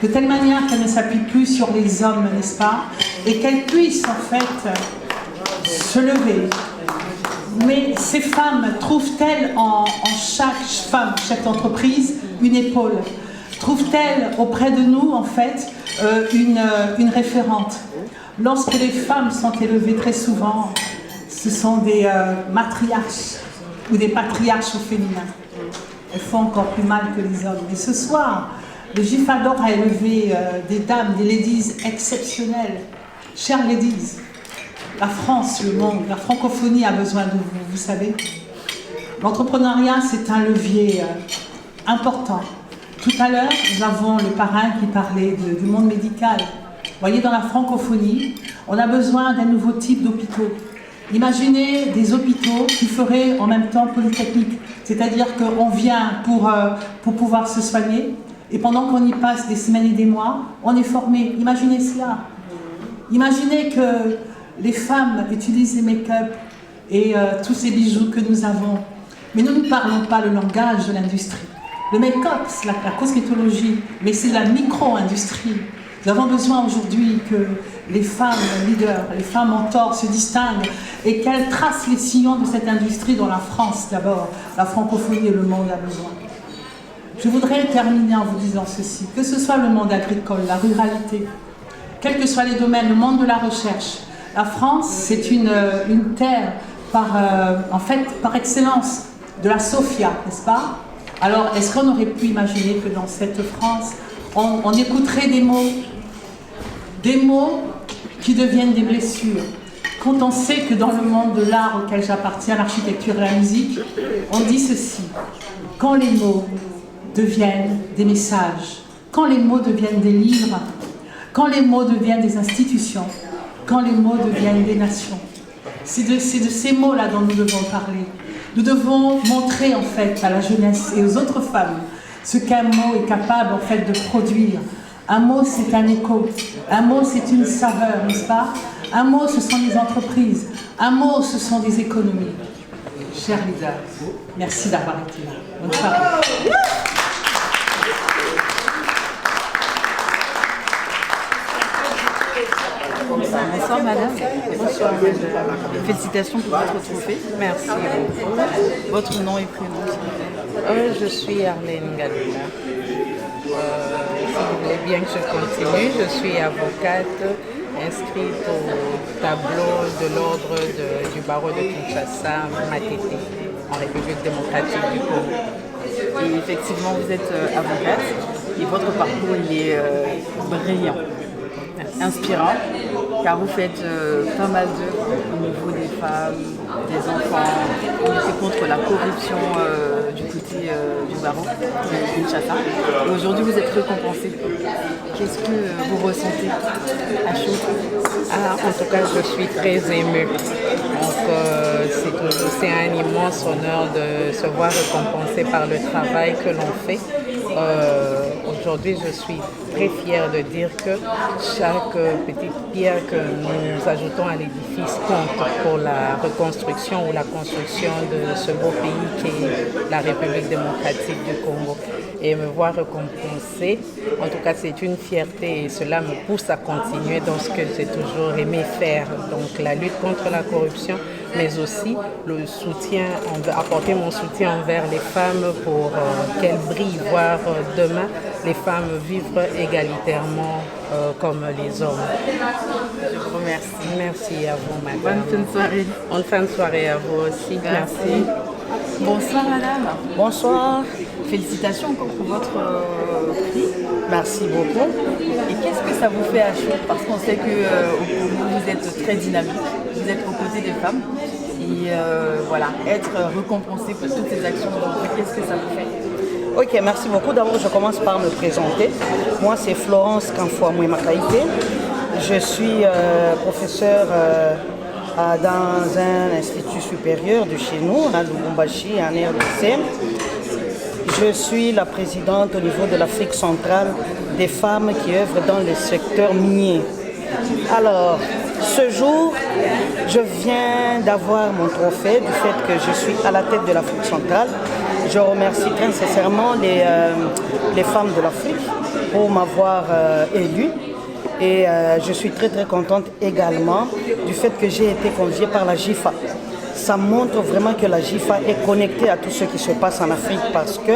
de telle manière qu'elles ne s'appuient plus sur les hommes, n'est-ce pas, et qu'elles puissent en fait se lever. Mais ces femmes trouvent-elles en chaque femme, chaque entreprise, une épaule? Trouvent-elles auprès de nous en fait une référente? Lorsque les femmes sont élevées très souvent, ce sont des matriarches ou des patriarches au féminin. Elles font encore plus mal que les hommes. Et ce soir, le GIFADOR a élevé des dames, des ladies exceptionnelles. Chères ladies, la France, le monde, la francophonie a besoin de vous, vous savez. L'entrepreneuriat, c'est un levier important. Tout à l'heure, nous avons le parrain qui parlait du monde médical. Vous voyez, dans la francophonie, on a besoin d'un nouveau type d'hôpitaux. Imaginez des hôpitaux qui feraient en même temps polytechnique, c'est-à-dire qu'on vient pour pouvoir se soigner et pendant qu'on y passe des semaines et des mois, on est formé. Imaginez cela. Imaginez que les femmes utilisent les make-up et tous ces bijoux que nous avons, mais nous ne parlons pas le langage de l'industrie. Le make-up, c'est la cosmétologie, mais c'est la micro-industrie. Nous avons besoin aujourd'hui que les femmes leaders, les femmes mentors se distinguent et qu'elles tracent les sillons de cette industrie dont la France d'abord, la francophonie et le monde a besoin. Je voudrais terminer en vous disant ceci, que ce soit le monde agricole, la ruralité, quels que soient les domaines, le monde de la recherche, la France c'est une terre en fait, par excellence de la Sophia, n'est-ce pas? Alors est-ce qu'on aurait pu imaginer que dans cette France, on écouterait des mots qui deviennent des blessures. Quand on sait que dans le monde de l'art auquel j'appartiens, l'architecture et la musique, on dit ceci: quand les mots deviennent des messages, quand les mots deviennent des livres, quand les mots deviennent des institutions, quand les mots deviennent des nations. C'est de ces mots-là dont nous devons parler. Nous devons montrer en fait à la jeunesse et aux autres femmes ce qu'un mot est capable en fait de produire. Un mot, c'est un écho. Un mot, c'est une saveur, n'est-ce pas? Un mot, ce sont des entreprises. Un mot, ce sont des économies. Chers leaders, merci d'avoir été là. Bonne soirée. Bonsoir madame. Bonsoir madame. Félicitations pour votre trophée. Merci beaucoup. Votre nom et prénom? Je suis Arlène Galula. Si vous voulez bien que je continue, je suis avocate inscrite au tableau de l'ordre du barreau de Kinshasa, Matete, en République démocratique du Congo. Et effectivement, vous êtes avocate et votre parcours il est brillant. inspirant, car vous faites pas mal d'œuvres au niveau des femmes, des enfants, vous luttez contre la corruption du côté du barreau de Kinshasa. Et aujourd'hui, vous êtes récompensé. Qu'est-ce que vous ressentez à chaud? En tout cas, je suis très émue. Donc, c'est un immense honneur de se voir récompensé par le travail que l'on fait. Aujourd'hui, je suis très fière de dire que chaque petite pierre que nous ajoutons à l'édifice compte pour la reconstruction ou la construction de ce beau pays qui est la République démocratique du Congo. Et me voir récompensée, en tout cas, c'est une fierté et cela me pousse à continuer dans ce que j'ai toujours aimé faire. Donc, la lutte contre la corruption, mais aussi le soutien, apporter mon soutien envers les femmes pour qu'elles brillent, voir demain les femmes vivre égalitairement comme les hommes. Je vous remercie. Merci à vous, madame. Bonne fin de soirée. Bonne fin de soirée à vous aussi. Merci. Bonsoir, madame. Bonsoir. Félicitations encore pour votre prix. Merci beaucoup. Et qu'est-ce que ça vous fait à chaud? Parce qu'on sait que vous êtes très dynamique, vous êtes aux côtés des femmes. Et voilà, être récompensé pour toutes ces actions, qu'est-ce que ça vous fait? Ok, merci beaucoup. D'abord, je commence par me présenter. Moi, c'est Florence Kanfoua-Mouemakaïté. Je suis professeure dans un institut supérieur de chez nous, à Lubumbashi, en RDC. Je suis la présidente au niveau de l'Afrique centrale des femmes qui œuvrent dans le secteur minier. Alors, ce jour, je viens d'avoir mon trophée du fait que je suis à la tête de l'Afrique centrale. Je remercie très sincèrement les femmes de l'Afrique pour m'avoir élue. Et je suis très contente également du fait que j'ai été conviée par la JIFA. Ça montre vraiment que la JIFA est connectée à tout ce qui se passe en Afrique parce que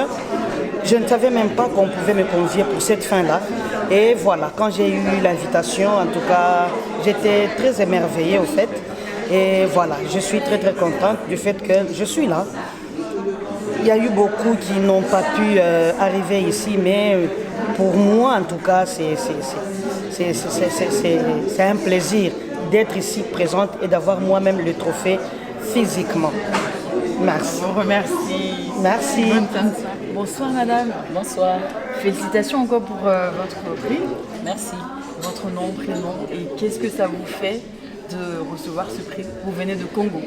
je ne savais même pas qu'on pouvait me convier pour cette fin-là. Et voilà, quand j'ai eu l'invitation, en tout cas, j'étais très émerveillée au fait. Et voilà, je suis très contente du fait que je suis là. Il y a eu beaucoup qui n'ont pas pu arriver ici, mais pour moi, en tout cas, c'est un plaisir d'être ici présente et d'avoir moi-même le trophée physiquement. Merci. Je vous remercie. Merci. Bonsoir madame. Bonsoir. Félicitations encore pour votre prix. Merci. Votre nom, prénom et qu'est-ce que ça vous fait de recevoir ce prix? Vous venez de Congo.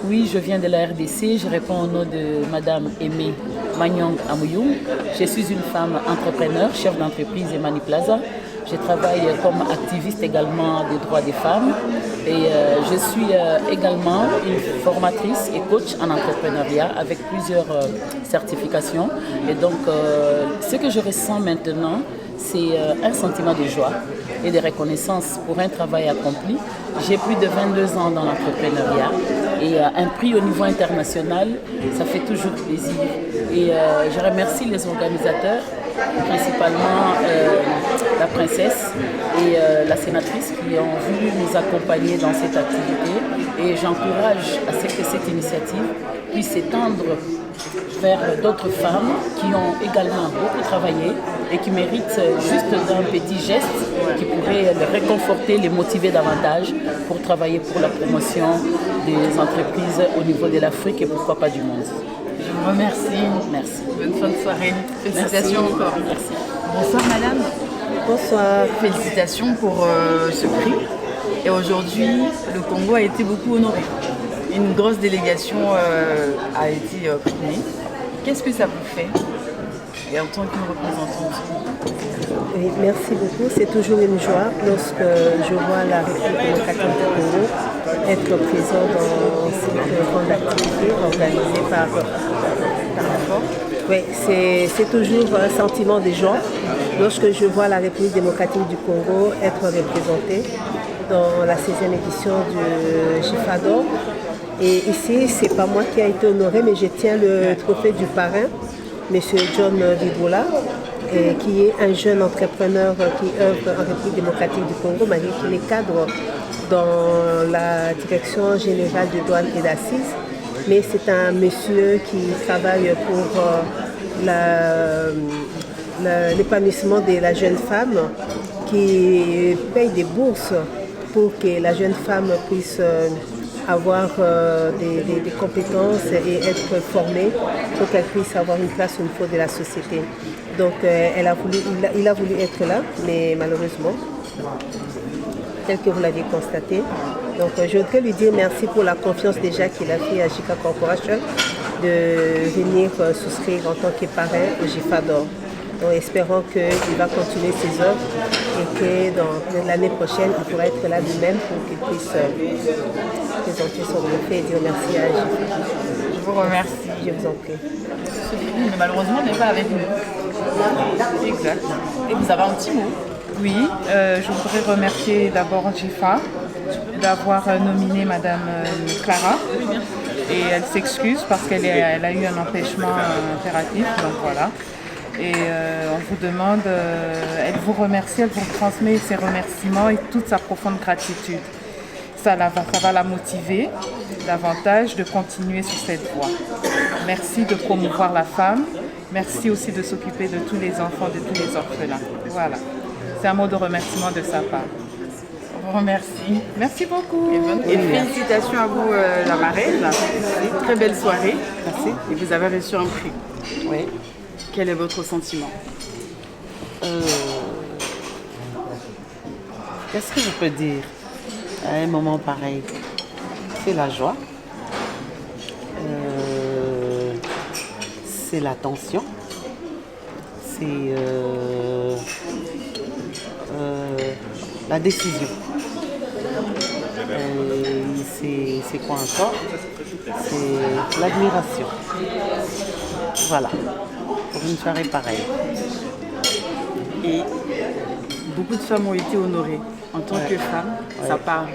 Oui, je viens de la RDC. Je réponds au nom de madame Aimée Magnon Amouyou. Je suis une femme entrepreneur, chef d'entreprise Emani Plaza. Je travaille comme activiste également des droits des femmes et je suis également une formatrice et coach en entrepreneuriat avec plusieurs certifications. Et donc, ce que je ressens maintenant, c'est un sentiment de joie et de reconnaissance pour un travail accompli. J'ai plus de 22 ans dans l'entrepreneuriat et un prix au niveau international, ça fait toujours plaisir. Et je remercie les organisateurs, principalement la princesse et la sénatrice qui ont voulu nous accompagner dans cette activité. Et j'encourage à ce que cette initiative puisse s'étendre vers d'autres femmes qui ont également beaucoup travaillé et qui méritent juste d'un petit geste qui pourrait les réconforter, les motiver davantage pour travailler pour la promotion des entreprises au niveau de l'Afrique et pourquoi pas du monde. Je vous remercie. Merci. Bonne fin de soirée. Félicitations Merci. encore. Merci. Bonsoir madame. Bonsoir. Félicitations pour ce prix. Et aujourd'hui, le Congo a été beaucoup honoré. Une grosse délégation a été primée. Qu'est-ce que ça vous fait? Et en tant qu'une représentante? Oui, merci beaucoup. C'est toujours une joie lorsque je vois la République démocratique du Congo être présent dans cette grande activité organisée par la force. Oui, c'est toujours un sentiment de joie lorsque je vois la République démocratique du Congo être représentée dans la 16e édition du GIFADOR. Et ici, ce n'est pas moi qui a été honoré, mais je tiens le trophée du parrain, M. John Biboula, qui est un jeune entrepreneur qui œuvre en République démocratique du Congo, malgré qu'il est cadre dans la direction générale de douane et d'assises. Mais c'est un monsieur qui travaille pour l'épanouissement de la jeune femme qui paye des bourses pour que la jeune femme puisse avoir des compétences et être formée pour qu'elle puisse avoir une place au niveau de la société. Donc il a voulu être là, mais malheureusement, tel que vous l'avez constaté. Donc je voudrais lui dire merci pour la confiance déjà qu'il a fait à JICA Corporation de venir souscrire en tant que parrain au GIFADOR. Donc espérons qu'il va continuer ses œuvres et que dans l'année prochaine, il pourra être là lui-même pour qu'il puisse présenter son trophée et dire merci à JIFA. Je vous remercie. Je vous en prie. Mais malheureusement, n'est pas avec nous. Exact. Et vous avez un petit mot? Oui, je voudrais remercier d'abord JIFA d'avoir nominé Madame Clara. Et elle s'excuse parce qu'elle a eu un empêchement impératif, donc voilà. Et on vous demande, elle vous remercie, elle vous transmet ses remerciements et toute sa profonde gratitude. Ça va la motiver davantage de continuer sur cette voie. Merci de promouvoir la femme. Merci aussi de s'occuper de tous les enfants, de tous les orphelins. Voilà. C'est un mot de remerciement de sa part. On vous remercie. Merci beaucoup. Et félicitations à vous, la marraine. Très belle soirée. Merci. Et vous avez reçu un prix. Oui. Quel est votre sentiment? Qu'est-ce que je peux dire à un moment pareil? C'est la joie. C'est la tension. C'est la décision. C'est quoi encore? C'est l'admiration. Voilà, pour une soirée pareille. Et beaucoup de femmes ont été honorées. En tant que femme, ça parle.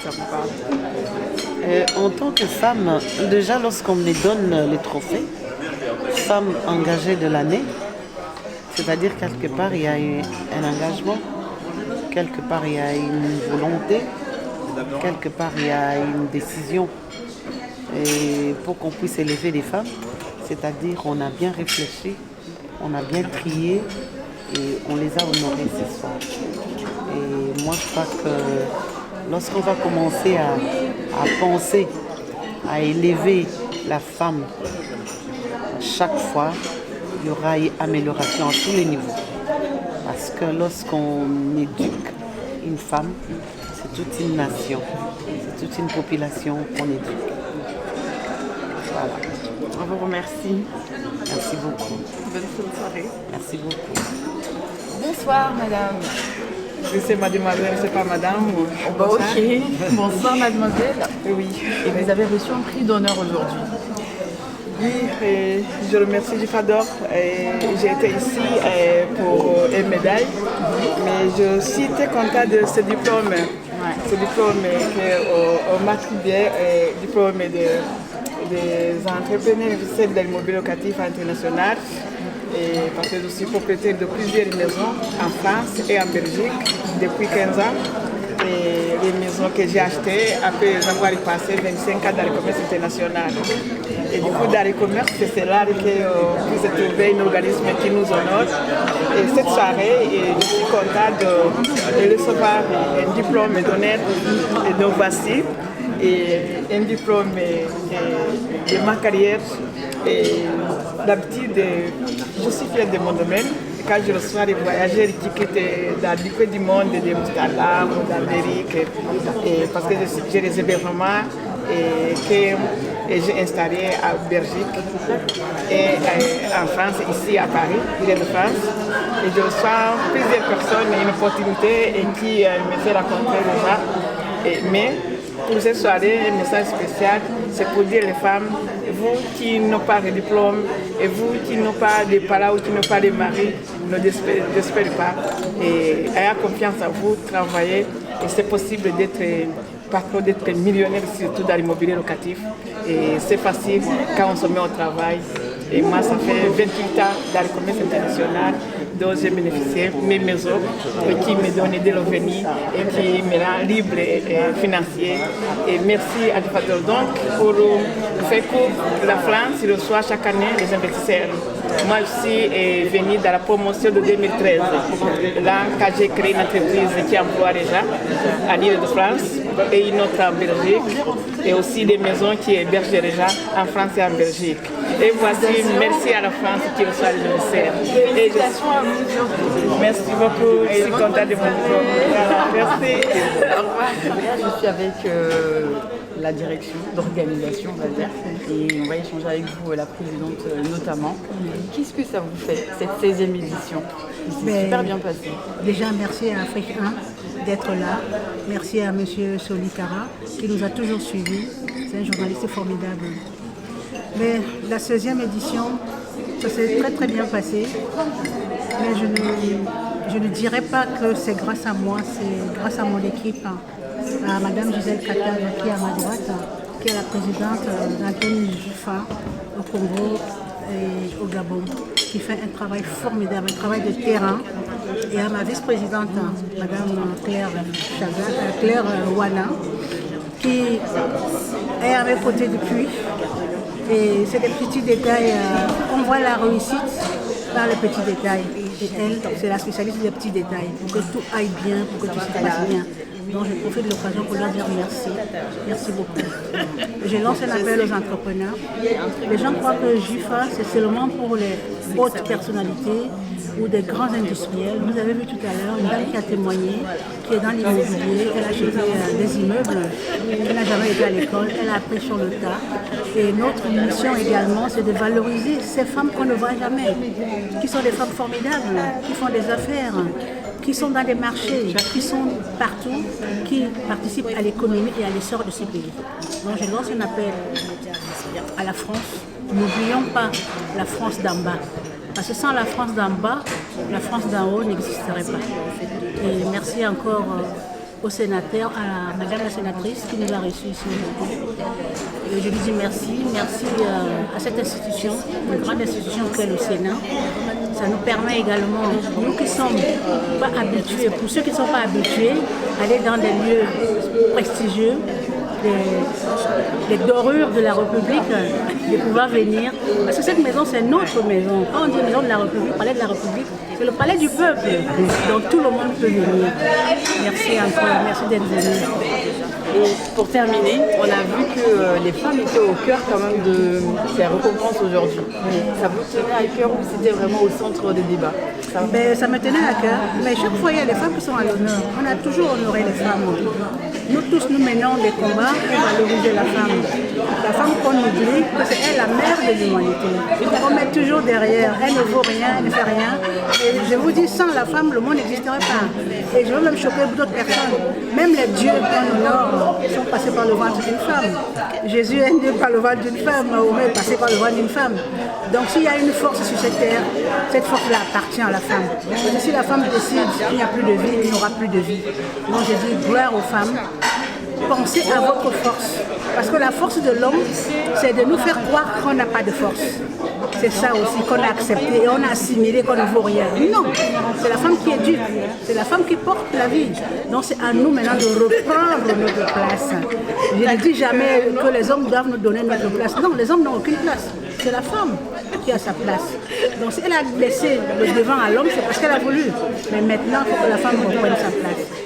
Ça vous parle. En tant que femme, déjà lorsqu'on me donne les trophées, femme engagée de l'année, c'est-à-dire quelque part il y a un engagement, quelque part il y a une volonté, quelque part il y a une décision. Et pour qu'on puisse élever les femmes, c'est-à-dire on a bien réfléchi, on a bien trié et on les a honorées ce soir. Et moi je crois que lorsqu'on va commencer à penser, à élever la femme, chaque fois, il y aura une amélioration à tous les niveaux. Parce que lorsqu'on éduque une femme, c'est toute une nation, c'est toute une population qu'on éduque. Voilà. On vous remercie. Merci beaucoup. Bonne soirée. Merci beaucoup. Bonsoir, madame. C'est mademoiselle, c'est pas madame ou... Ok. Bonsoir, mademoiselle. Oui. Et vous avez reçu un prix d'honneur aujourd'hui. Oui, et je remercie JIFADOR. J'ai été ici pour une médaille, mais je suis très contente de ce diplôme. Ce diplôme qu'on m'attribuait, diplôme des entrepreneurs de l'immobilier locatif international. Et parce que je suis propriétaire de plusieurs maisons en France et en Belgique depuis 15 ans. Et les maisons que j'ai achetées après avoir passé 25 ans dans le commerce international. Et du coup, dans le commerce, c'est là que vous avez trouvé un organisme qui nous honore. Et cette soirée, je suis contente de recevoir un diplôme d'honneur et donc voici. Et un diplôme de ma carrière. Et d'habitude, je suis fière de mon domaine. Quand je reçois des voyageurs qui quittent dans le du monde, de Amsterdam ou d'Amérique, parce que j'ai des hébergements que j'ai installés à Belgique et en France, ici à Paris, ville de France. Et je reçois plusieurs personnes, une opportunité et qui me fait rencontrer déjà. Mais pour cette soirée, un message spécial, c'est pour dire les femmes, vous qui n'avez pas de diplôme et vous qui n'avez pas de parents ou qui n'avez pas de mari, ne désespérez pas. Et ayez confiance en vous, travaillez et c'est possible d'être patron, d'être millionnaire, surtout dans l'immobilier locatif. Et c'est facile quand on se met au travail. Et moi, ça fait 28 ans dans le commerce international dont j'ai bénéficié, mes maisons, qui me donnent des revenus et qui me rendent libre et financier. Et merci à Difador donc pour le fait que la France reçoit chaque année les investisseurs. Moi aussi, je suis venue dans la promotion de 2013, là quand j'ai créé une entreprise qui emploie les gens à l'île de France et une autre en Belgique, et aussi des maisons qui hébergent les gens en France et en Belgique. Et voici, merci à la France qui reçoit les ministères. Et merci beaucoup, je suis contente de vous voir. Merci. Je suis avec la direction d'organisation, on va dire, et on va échanger avec vous, la présidente notamment. Qu'est-ce que ça vous fait, cette 16e édition? C'est super bien passé. Déjà, merci à Afrique 1 d'être là. Merci à M. Solikara qui nous a toujours suivis. C'est un journaliste formidable. Mais la 16e édition, ça s'est très très bien passé. Mais je ne dirais pas que c'est grâce à moi, c'est grâce à mon équipe, à Mme Gisèle Kattal qui est à ma droite, qui est la présidente d'Antenne Jifa au Congo et au Gabon, qui fait un travail formidable, un travail de terrain. Et à ma vice-présidente, Mme Claire Wana, qui est à mes côtés depuis. Et c'est des petits détails, on voit la réussite par les petits détails. Et elle, c'est la spécialiste des petits détails, pour que tout aille bien, pour que tout se passe bien. Donc je profite de l'occasion pour leur dire merci. Merci beaucoup. Je lance un appel aux entrepreneurs. Les gens croient que JIFA, c'est seulement pour les hautes personnalités ou des grands industriels. Vous avez vu tout à l'heure une dame qui a témoigné, qui est dans l'immobilier, elle a acheté des immeubles, elle n'a jamais été à l'école, elle a appris sur le tas. Et notre mission également, c'est de valoriser ces femmes qu'on ne voit jamais, qui sont des femmes formidables, qui font des affaires, qui sont dans des marchés, qui sont partout, qui participent à l'économie et à l'essor de ce pays. Donc je lance un appel à la France. N'oublions pas la France d'en bas. Parce que sans la France d'en bas, la France d'en haut n'existerait pas. Et merci encore au sénateur, à Madame la sénatrice qui nous a reçus ici aujourd'hui. Et je lui dis merci à cette institution, une grande institution qu'est le Sénat. Ça nous permet également, nous qui ne sommes pas habitués, pour ceux qui ne sont pas habitués, aller dans des lieux prestigieux, les dorures de la République, de pouvoir venir. Parce que cette maison, c'est notre maison. Quand on dit maison de la République, palais de la République, c'est le palais du peuple. Donc tout le monde peut venir. Merci encore, merci d'être venu. Et pour terminer, on a vu que les femmes étaient au cœur quand même de ces récompenses aujourd'hui. Ça vous tenait à cœur ou c'était vraiment au centre des débats? Ça me tenait à cœur, mais chaque fois il y a des femmes qui sont à l'honneur. On a toujours honoré les femmes. Nous tous, nous menons des combats pour valoriser la femme. La femme qu'on oublie, c'est elle la mère de l'humanité. On met toujours derrière, elle ne vaut rien, elle ne fait rien. Et je vous dis, sans la femme, le monde n'existerait pas. Et je veux même choquer d'autres personnes. Même les dieux qu'on honore sont passés par le ventre d'une femme. Jésus est né par le ventre d'une femme, Mahomet est passé par le ventre d'une femme. Donc s'il y a une force sur cette terre, cette force-là appartient à la femme. Et si la femme décide qu'il n'y a plus de vie, il n'y aura plus de vie. Donc je dis gloire aux femmes. Pensez à votre force. Parce que la force de l'homme, c'est de nous faire croire qu'on n'a pas de force. C'est ça aussi qu'on a accepté et on a assimilé qu'on ne vaut rien. Non, c'est la femme qui est due. C'est la femme qui porte la vie. Donc c'est à nous maintenant de reprendre notre place. Je ne dis jamais que les hommes doivent nous donner notre place. Non, les hommes n'ont aucune place. C'est la femme qui a sa place. Donc si elle a laissé le devant à l'homme, c'est parce qu'elle a voulu. Mais maintenant, il faut que la femme reprenne sa place.